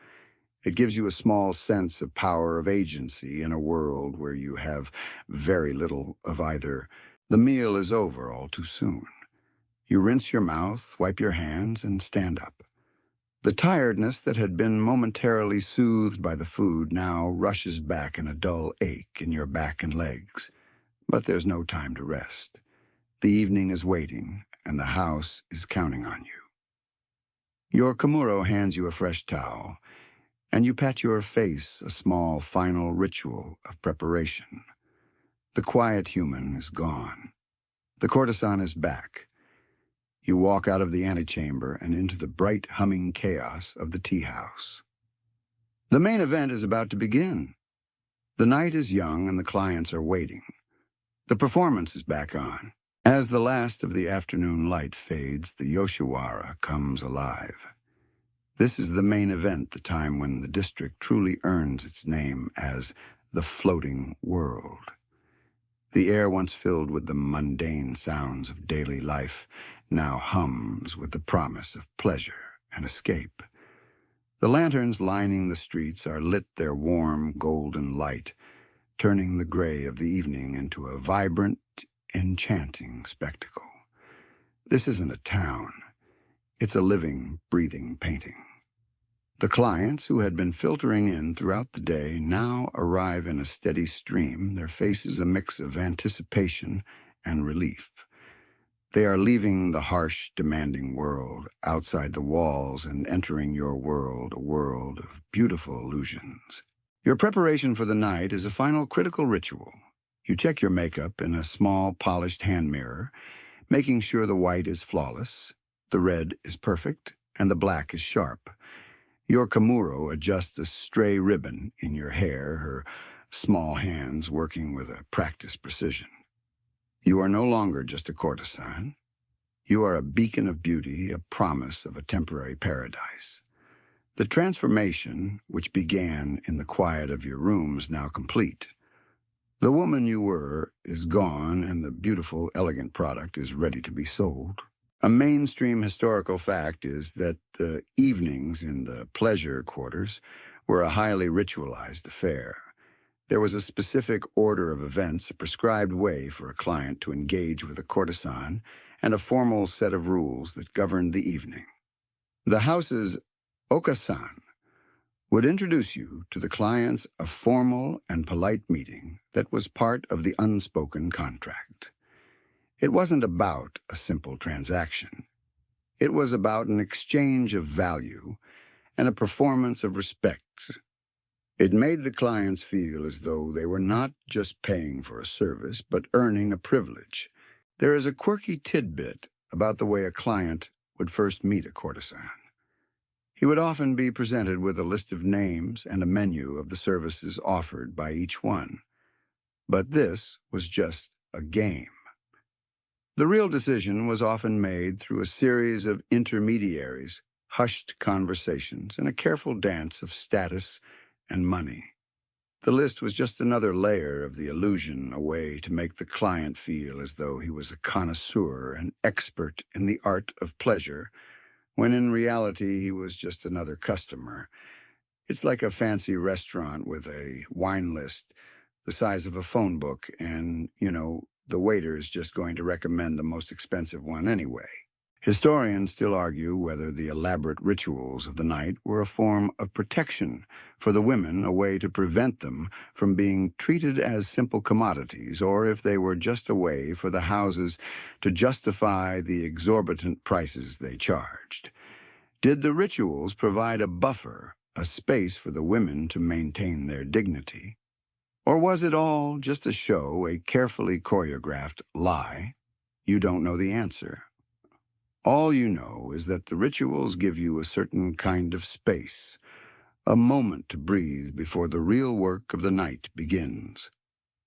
It gives you a small sense of power of agency in a world where you have very little of either. The meal is over all too soon. You rinse your mouth, wipe your hands, and stand up. The tiredness that had been momentarily soothed by the food now rushes back in a dull ache in your back and legs. But there's no time to rest. The evening is waiting, and the house is counting on you. Your Kamuro hands you a fresh towel, and you pat your face, a small final ritual of preparation. The quiet human is gone. The courtesan is back. You walk out of the antechamber and into the bright humming chaos of the tea house. The main event is about to begin. The night is young and the clients are waiting. The performance is back on. As the last of the afternoon light fades, the Yoshiwara comes alive. This is the main event, the time when the district truly earns its name as the floating world. The air once filled with the mundane sounds of daily life now hums with the promise of pleasure and escape. The lanterns lining the streets are lit their warm, golden light, turning the gray of the evening into a vibrant, enchanting spectacle. This isn't a town. It's a living, breathing painting. The clients who had been filtering in throughout the day now arrive in a steady stream, their faces a mix of anticipation and relief. They are leaving the harsh, demanding world outside the walls and entering your world, a world of beautiful illusions. Your preparation for the night is a final critical ritual. You check your makeup in a small, polished hand mirror, making sure the white is flawless, the red is perfect, and the black is sharp. Your Kamuro adjusts a stray ribbon in your hair, her small hands working with a practiced precision. You are no longer just a courtesan. You are a beacon of beauty, a promise of a temporary paradise. The transformation, which began in the quiet of your room, is now complete. The woman you were is gone, and the beautiful, elegant product is ready to be sold. A mainstream historical fact is that the evenings in the pleasure quarters were a highly ritualized affair. There was a specific order of events, a prescribed way for a client to engage with a courtesan, and a formal set of rules that governed the evening. The house's Okasan would introduce you to the clients a formal and polite meeting that was part of the unspoken contract. It wasn't about a simple transaction. It was about an exchange of value and a performance of respect. It made the clients feel as though they were not just paying for a service, but earning a privilege. There is a quirky tidbit about the way a client would first meet a courtesan. He would often be presented with a list of names and a menu of the services offered by each one. But this was just a game. The real decision was often made through a series of intermediaries, hushed conversations, and a careful dance of status and money. The list was just another layer of the illusion, a way to make the client feel as though he was a connoisseur, an expert in the art of pleasure, when in reality he was just another customer. It's like a fancy restaurant with a wine list the size of a phone book, and, the waiter is just going to recommend the most expensive one anyway. Historians still argue whether the elaborate rituals of the night were a form of protection for the women, a way to prevent them from being treated as simple commodities, or if they were just a way for the houses to justify the exorbitant prices they charged. Did the rituals provide a buffer, a space for the women to maintain their dignity? Or was it all just a show, a carefully choreographed lie? You don't know the answer. All you know is that the rituals give you a certain kind of space, a moment to breathe before the real work of the night begins.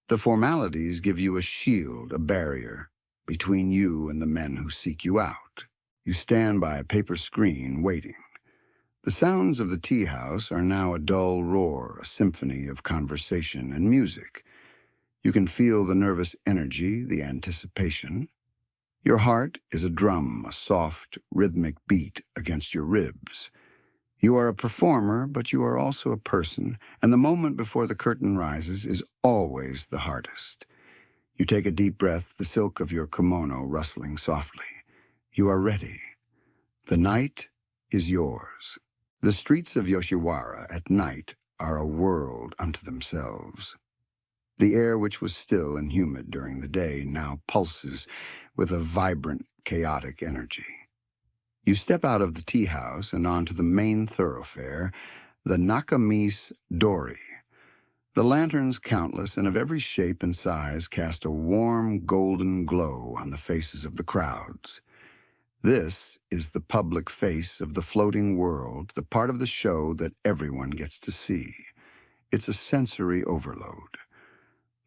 The formalities give you a shield, a barrier, between you and the men who seek you out. You stand by a paper screen, waiting. The sounds of the tea house are now a dull roar, a symphony of conversation and music. You can feel the nervous energy, the anticipation. Your heart is a drum, a soft, rhythmic beat against your ribs. You are a performer, but you are also a person, and the moment before the curtain rises is always the hardest. You take a deep breath, the silk of your kimono rustling softly. You are ready. The night is yours. The streets of Yoshiwara at night are a world unto themselves. The air, which was still and humid during the day, now pulses with a vibrant, chaotic energy. You step out of the tea house and onto the main thoroughfare, the Nakamise Dori. The lanterns, countless and of every shape and size, cast a warm, golden glow on the faces of the crowds. This is the public face of the floating world, the part of the show that everyone gets to see. It's a sensory overload.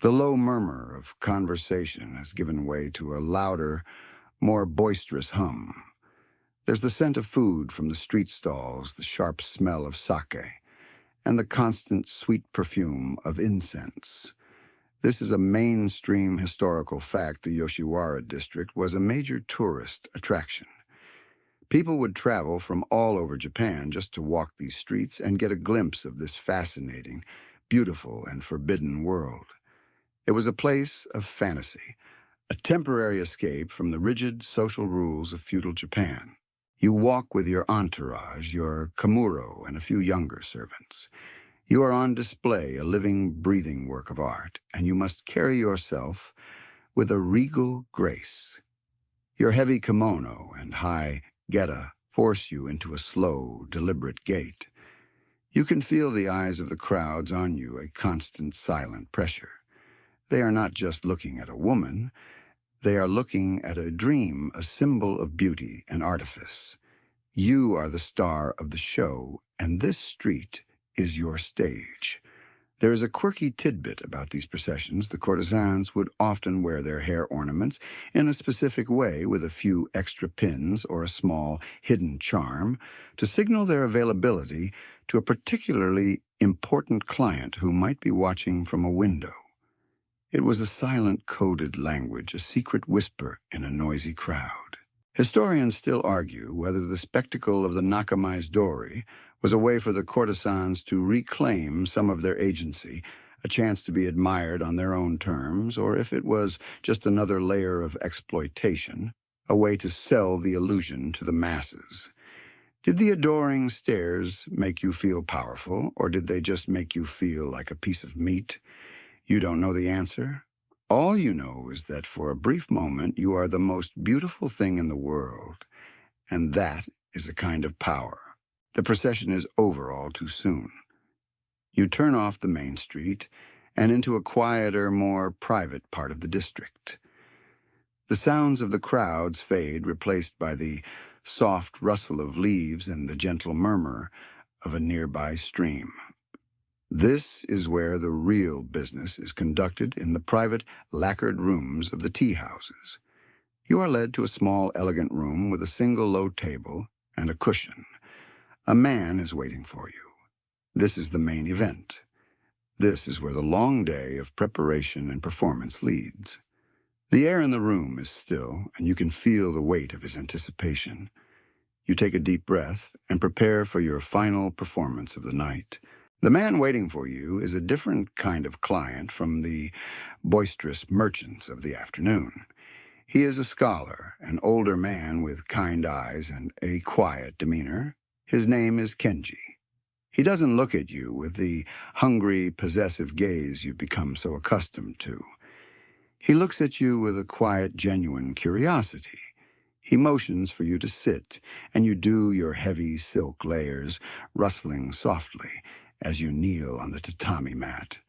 The low murmur of conversation has given way to a louder, more boisterous hum. There's the scent of food from the street stalls, the sharp smell of sake, and the constant sweet perfume of incense. This is a mainstream historical fact. The Yoshiwara district was a major tourist attraction. People would travel from all over Japan just to walk these streets and get a glimpse of this fascinating, beautiful, and forbidden world. It was a place of fantasy, a temporary escape from the rigid social rules of feudal Japan. You walk with your entourage, your kamuro, and a few younger servants. You are on display, a living, breathing work of art, and you must carry yourself with a regal grace. Your heavy kimono and high geta force you into a slow, deliberate gait. You can feel the eyes of the crowds on you, a constant, silent pressure. They are not just looking at a woman. They are looking at a dream, a symbol of beauty and artifice. You are the star of the show, and this street is your stage. There is a quirky tidbit about these processions. The courtesans would often wear their hair ornaments in a specific way with a few extra pins or a small hidden charm to signal their availability to a particularly important client who might be watching from a window. It was a silent coded language, a secret whisper in a noisy crowd. Historians still argue whether the spectacle of the Nakamise Dori was a way for the courtesans to reclaim some of their agency, a chance to be admired on their own terms, or if it was just another layer of exploitation, a way to sell the illusion to the masses. Did the adoring stares make you feel powerful, or did they just make you feel like a piece of meat? You don't know the answer. All you know is that for a brief moment you are the most beautiful thing in the world, and that is a kind of power. The procession is over all too soon. You turn off the main street and into a quieter, more private part of the district. The sounds of the crowds fade, replaced by the soft rustle of leaves and the gentle murmur of a nearby stream. This is where the real business is conducted, in the private, lacquered rooms of the tea houses. You are led to a small, elegant room with a single low table and a cushion. A man is waiting for you. This is the main event. This is where the long day of preparation and performance leads. The air in the room is still, and you can feel the weight of his anticipation. You take a deep breath and prepare for your final performance of the night. The man waiting for you is a different kind of client from the boisterous merchants of the afternoon. He is a scholar, an older man with kind eyes and a quiet demeanor. His name is Kenji. He doesn't look at you with the hungry, possessive gaze you've become so accustomed to. He looks at you with a quiet, genuine curiosity. He motions for you to sit, and you do your heavy silk layers, rustling softly as you kneel on the tatami mat.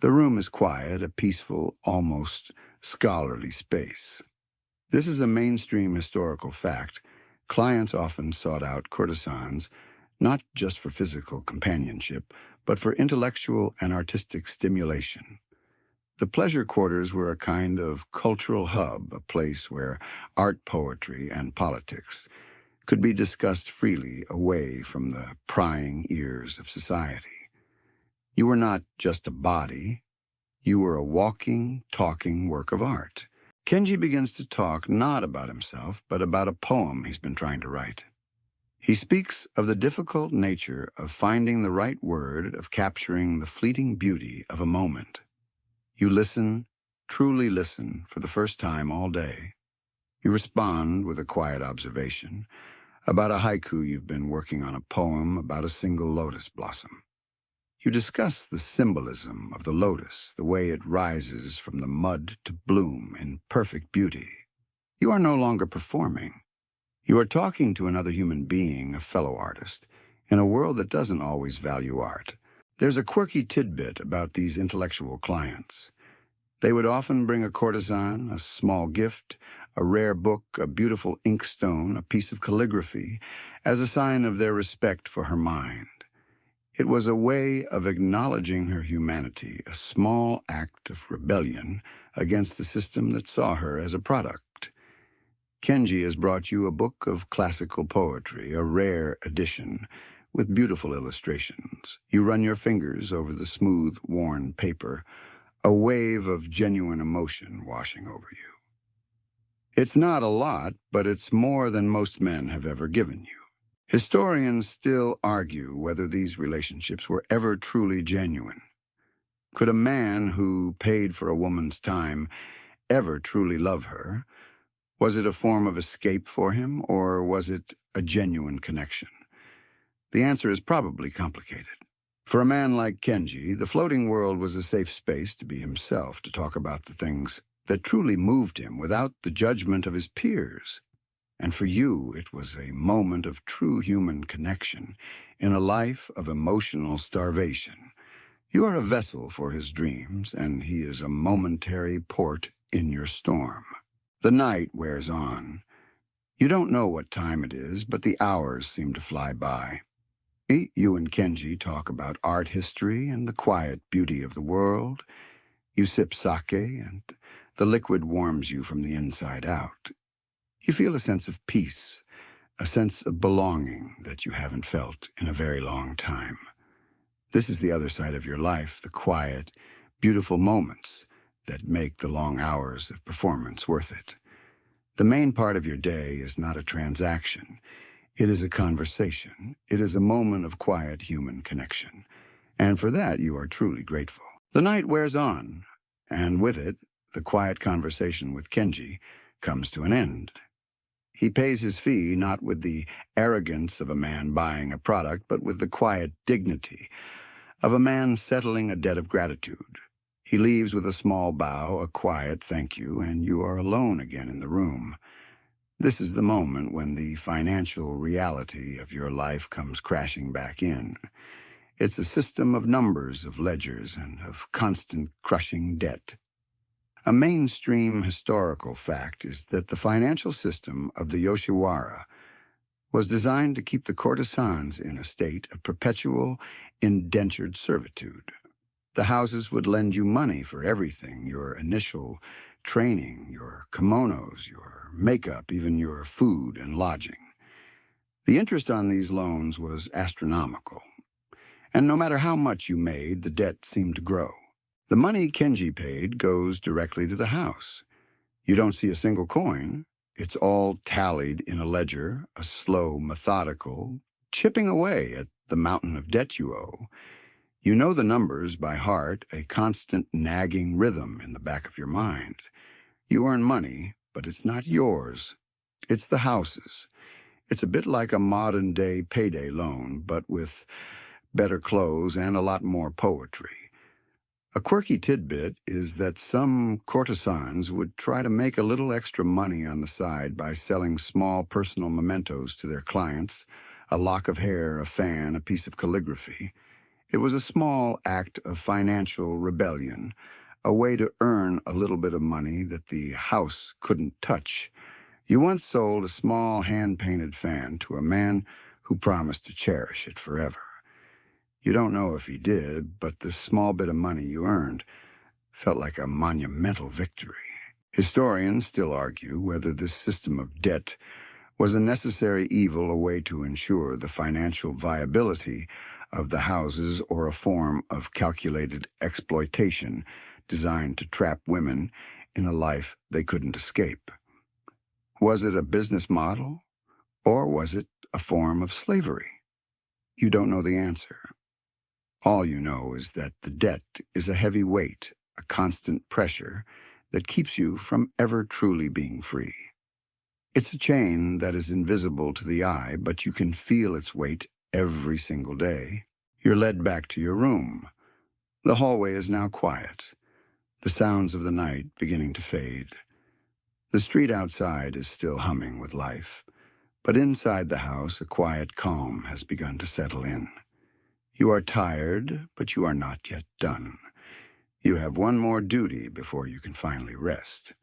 The room is quiet, a peaceful, almost scholarly space. This is a mainstream historical fact. Clients often sought out courtesans not just for physical companionship, but for intellectual and artistic stimulation. The pleasure quarters were a kind of cultural hub, a place where art, poetry, and politics could be discussed freely away from the prying ears of society. You were not just a body, you were a walking, talking work of art. Kenji begins to talk not about himself, but about a poem he's been trying to write. He speaks of the difficult nature of finding the right word, of capturing the fleeting beauty of a moment. You listen, truly listen, for the first time all day. You respond with a quiet observation about a haiku you've been working on, a poem about a single lotus blossom. You discuss the symbolism of the lotus, the way it rises from the mud to bloom in perfect beauty. You are no longer performing. You are talking to another human being, a fellow artist, in a world that doesn't always value art. There's a quirky tidbit about these intellectual clients. They would often bring a courtesan, a small gift, a rare book, a beautiful inkstone, a piece of calligraphy, as a sign of their respect for her mind. It was a way of acknowledging her humanity, a small act of rebellion against the system that saw her as a product. Kenji has brought you a book of classical poetry, a rare edition, with beautiful illustrations. You run your fingers over the smooth, worn paper, a wave of genuine emotion washing over you. It's not a lot, but it's more than most men have ever given you. Historians still argue whether these relationships were ever truly genuine. Could a man who paid for a woman's time ever truly love her? Was it a form of escape for him, or was it a genuine connection? The answer is probably complicated. For a man like Kenji, the floating world was a safe space to be himself, to talk about the things that truly moved him without the judgment of his peers. And for you, it was a moment of true human connection in a life of emotional starvation. You are a vessel for his dreams, and he is a momentary port in your storm. The night wears on. You don't know what time it is, but the hours seem to fly by. You and Kenji talk about art history and the quiet beauty of the world. You sip sake, and the liquid warms you from the inside out. You feel a sense of peace, a sense of belonging that you haven't felt in a very long time. This is the other side of your life, the quiet, beautiful moments that make the long hours of performance worth it. The main part of your day is not a transaction. It is a conversation. It is a moment of quiet human connection. And for that, you are truly grateful. The night wears on, and with it, the quiet conversation with Kenji comes to an end. He pays his fee not with the arrogance of a man buying a product, but with the quiet dignity of a man settling a debt of gratitude. He leaves with a small bow, a quiet thank you, and you are alone again in the room. This is the moment when the financial reality of your life comes crashing back in. It's a system of numbers, of ledgers, and of constant crushing debt. A mainstream historical fact is that the financial system of the Yoshiwara was designed to keep the courtesans in a state of perpetual indentured servitude. The houses would lend you money for everything, your initial training, your kimonos, your makeup, even your food and lodging. The interest on these loans was astronomical, and no matter how much you made, the debt seemed to grow. The money Kenji paid goes directly to the house. You don't see a single coin. It's all tallied in a ledger, a slow, methodical, chipping away at the mountain of debt you owe. You know the numbers by heart, a constant nagging rhythm in the back of your mind. You earn money, but it's not yours. It's the house's. It's a bit like a modern-day payday loan, but with better clothes and a lot more poetry. A quirky tidbit is that some courtesans would try to make a little extra money on the side by selling small personal mementos to their clients, a lock of hair, a fan, a piece of calligraphy. It was a small act of financial rebellion, a way to earn a little bit of money that the house couldn't touch. You once sold a small hand-painted fan to a man who promised to cherish it forever. You don't know if he did, but the small bit of money you earned felt like a monumental victory. Historians still argue whether this system of debt was a necessary evil, a way to ensure the financial viability of the houses, or a form of calculated exploitation designed to trap women in a life they couldn't escape. Was it a business model, or was it a form of slavery? You don't know the answer. All you know is that the debt is a heavy weight, a constant pressure that keeps you from ever truly being free. It's a chain that is invisible to the eye, but you can feel its weight every single day. You're led back to your room. The hallway is now quiet, the sounds of the night beginning to fade. The street outside is still humming with life, but inside the house a quiet calm has begun to settle in. You are tired, but you are not yet done. You have one more duty before you can finally rest.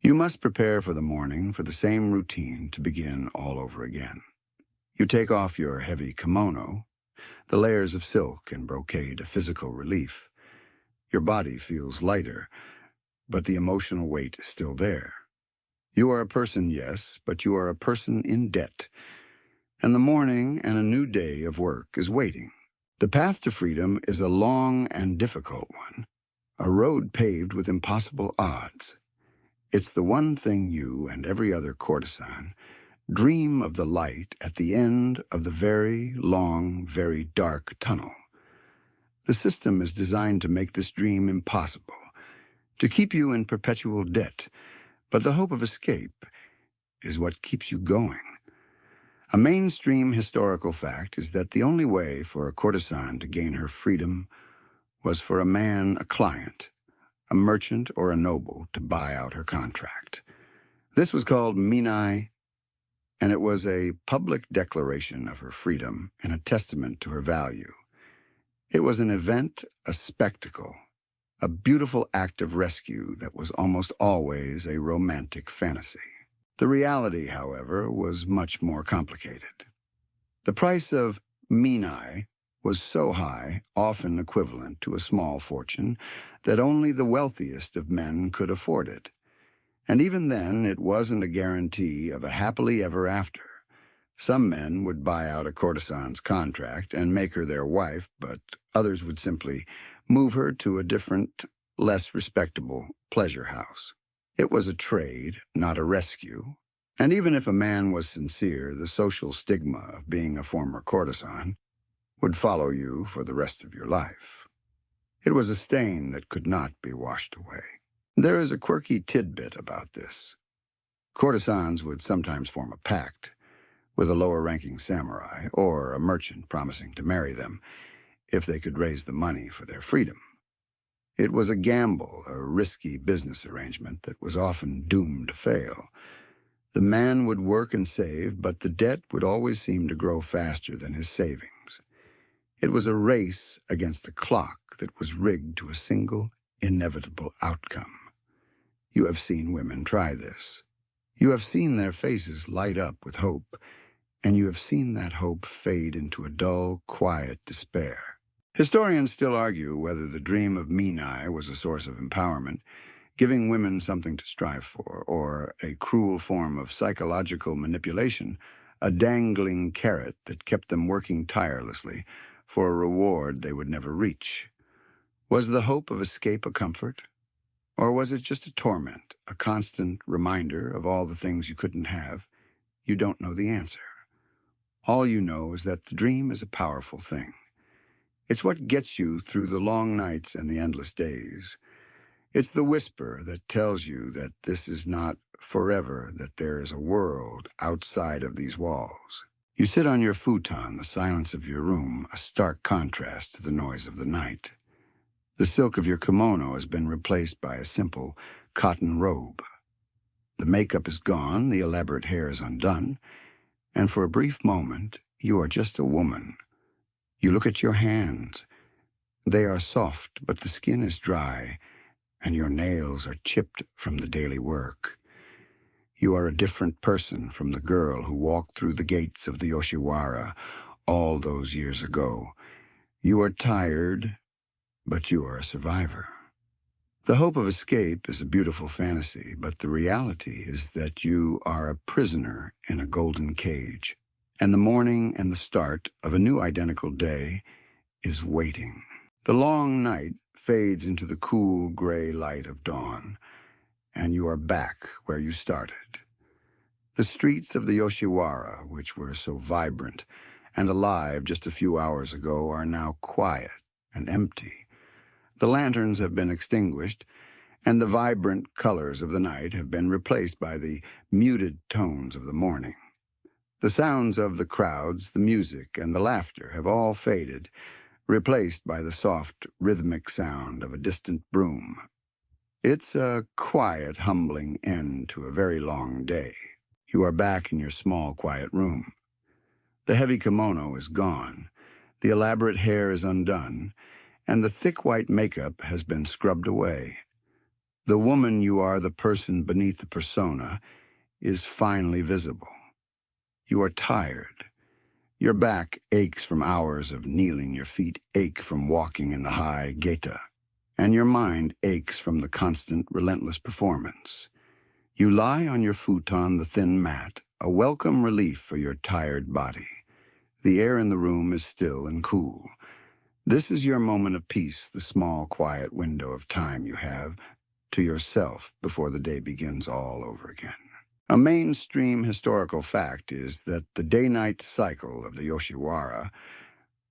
You must prepare for the morning, for the same routine to begin all over again. You take off your heavy kimono, the layers of silk and brocade a physical relief. Your body feels lighter, but the emotional weight is still there. You are a person, yes, but you are a person in debt. And the morning and a new day of work is waiting. The path to freedom is a long and difficult one, a road paved with impossible odds. It's the one thing you and every other courtesan dream of, the light at the end of the very long, very dark tunnel. The system is designed to make this dream impossible, to keep you in perpetual debt, but the hope of escape is what keeps you going. A mainstream historical fact is that the only way for a courtesan to gain her freedom was for a man, a client, a merchant, or a noble to buy out her contract. This was called minai, and it was a public declaration of her freedom and a testament to her value. It was an event, a spectacle, a beautiful act of rescue that was almost always a romantic fantasy. The reality, however, was much more complicated. The price of minai was so high, often equivalent to a small fortune, that only the wealthiest of men could afford it. And even then, it wasn't a guarantee of a happily ever after. Some men would buy out a courtesan's contract and make her their wife, but others would simply move her to a different, less respectable pleasure house. It was a trade, not a rescue. And even if a man was sincere, the social stigma of being a former courtesan would follow you for the rest of your life. It was a stain that could not be washed away. There is a quirky tidbit about this. Courtesans would sometimes form a pact with a lower-ranking samurai or a merchant promising to marry them if they could raise the money for their freedom. It was a gamble, a risky business arrangement that was often doomed to fail. The man would work and save, but the debt would always seem to grow faster than his savings. It was a race against a clock that was rigged to a single, inevitable outcome. You have seen women try this. You have seen their faces light up with hope, and you have seen that hope fade into a dull, quiet despair. Historians still argue whether the dream of minai was a source of empowerment, giving women something to strive for, or a cruel form of psychological manipulation, a dangling carrot that kept them working tirelessly for a reward they would never reach. Was the hope of escape a comfort? Or was it just a torment, a constant reminder of all the things you couldn't have? You don't know the answer. All you know is that the dream is a powerful thing. It's what gets you through the long nights and the endless days. It's the whisper that tells you that this is not forever, that there is a world outside of these walls. You sit on your futon, the silence of your room, a stark contrast to the noise of the night. The silk of your kimono has been replaced by a simple cotton robe. The makeup is gone, the elaborate hair is undone, and for a brief moment, you are just a woman. You look at your hands. They are soft, but the skin is dry, and your nails are chipped from the daily work. You are a different person from the girl who walked through the gates of the Yoshiwara all those years ago. You are tired, but you are a survivor. The hope of escape is a beautiful fantasy, but the reality is that you are a prisoner in a golden cage, and the morning and the start of a new identical day is waiting. The long night fades into the cool gray light of dawn, and you are back where you started. The streets of the Yoshiwara, which were so vibrant and alive just a few hours ago, are now quiet and empty. The lanterns have been extinguished, and the vibrant colors of the night have been replaced by the muted tones of the morning. The sounds of the crowds, the music, and the laughter have all faded, replaced by the soft, rhythmic sound of a distant broom. It's a quiet, humbling end to a very long day. You are back in your small, quiet room. The heavy kimono is gone, the elaborate hair is undone, and the thick white makeup has been scrubbed away. The woman you are, the person beneath the persona, is finally visible. You are tired. Your back aches from hours of kneeling, your feet ache from walking in the high geta, and your mind aches from the constant, relentless performance. You lie on your futon, the thin mat, a welcome relief for your tired body. The air in the room is still and cool. This is your moment of peace, the small, quiet window of time you have to yourself before the day begins all over again. A mainstream historical fact is that the day-night cycle of the Yoshiwara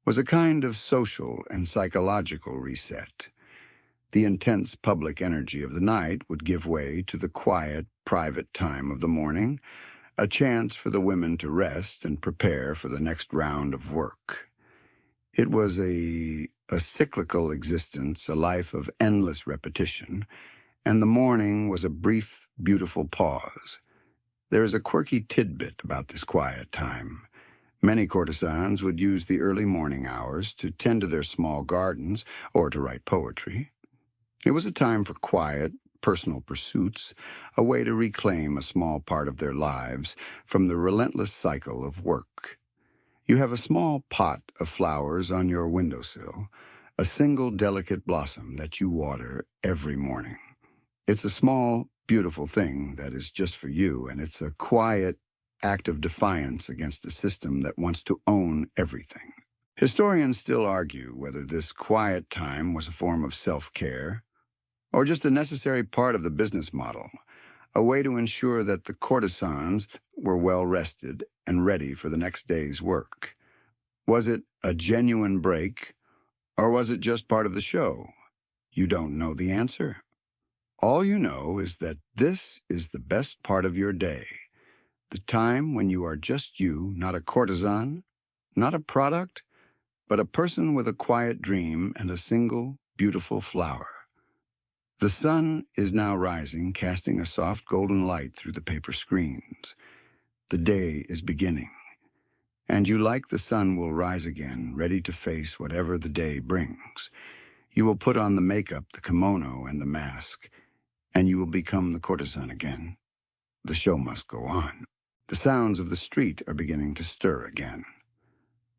was a kind of social and psychological reset. The intense public energy of the night would give way to the quiet, private time of the morning, a chance for the women to rest and prepare for the next round of work. It was a cyclical existence, a life of endless repetition, and the morning was a brief, beautiful pause. There is a quirky tidbit about this quiet time. Many courtesans would use the early morning hours to tend to their small gardens or to write poetry. It was a time for quiet, personal pursuits, a way to reclaim a small part of their lives from the relentless cycle of work. You have a small pot of flowers on your windowsill, a single delicate blossom that you water every morning. It's a small, beautiful thing that is just for you, and it's a quiet act of defiance against a system that wants to own everything. Historians still argue whether this quiet time was a form of self-care or just a necessary part of the business model, a way to ensure that the courtesans were well rested and ready for the next day's work. Was it a genuine break, or was it just part of the show? You don't know the answer. All you know is that this is the best part of your day, the time when you are just you, not a courtesan, not a product, but a person with a quiet dream and a single, beautiful flower. The sun is now rising, casting a soft golden light through the paper screens. The day is beginning, and you, like the sun, will rise again, ready to face whatever the day brings. You will put on the makeup, the kimono, and the mask, and you will become the courtesan again. The show must go on. The sounds of the street are beginning to stir again.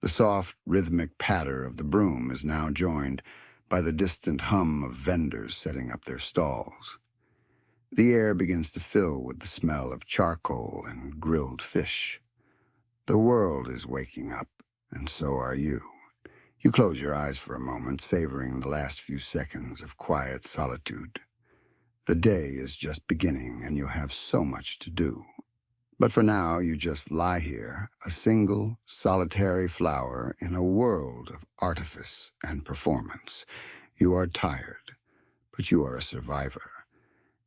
The soft, rhythmic patter of the broom is now joined by the distant hum of vendors setting up their stalls. The air begins to fill with the smell of charcoal and grilled fish. The world is waking up, and so are you. You close your eyes for a moment, savoring the last few seconds of quiet solitude. The day is just beginning, and you have so much to do. But for now, you just lie here, a single, solitary flower in a world of artifice and performance. You are tired, but you are a survivor,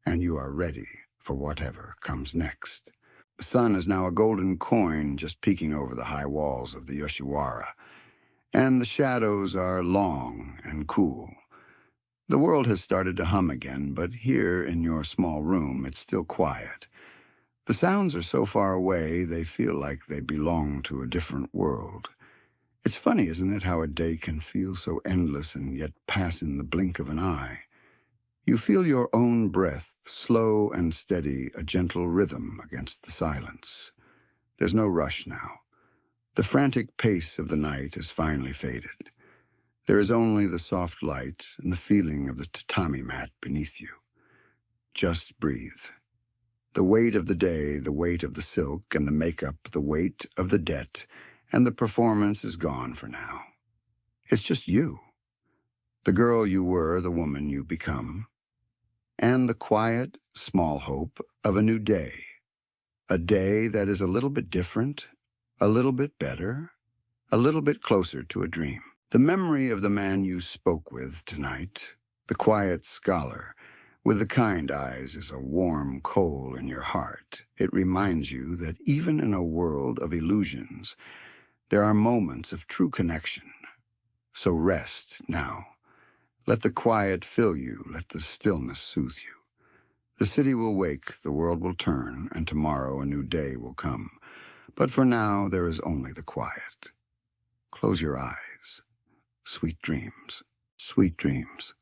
and you are ready for whatever comes next. The sun is now a golden coin just peeking over the high walls of the Yoshiwara, and the shadows are long and cool. The world has started to hum again, but here in your small room, it's still quiet. The sounds are so far away, they feel like they belong to a different world. It's funny, isn't it, how a day can feel so endless and yet pass in the blink of an eye. You feel your own breath, slow and steady, a gentle rhythm against the silence. There's no rush now. The frantic pace of the night has finally faded. There is only the soft light and the feeling of the tatami mat beneath you. Just breathe. The weight of the day, the weight of the silk and the makeup, the weight of the debt, and the performance is gone for now. It's just you. The girl you were, the woman you become, and the quiet, small hope of a new day. A day that is a little bit different, a little bit better, a little bit closer to a dream. The memory of the man you spoke with tonight, the quiet scholar, with the kind eyes is a warm coal in your heart. It reminds you that even in a world of illusions, there are moments of true connection. So rest now. Let the quiet fill you, let the stillness soothe you. The city will wake, the world will turn, and tomorrow a new day will come. But for now, there is only the quiet. Close your eyes. Sweet dreams. Sweet dreams.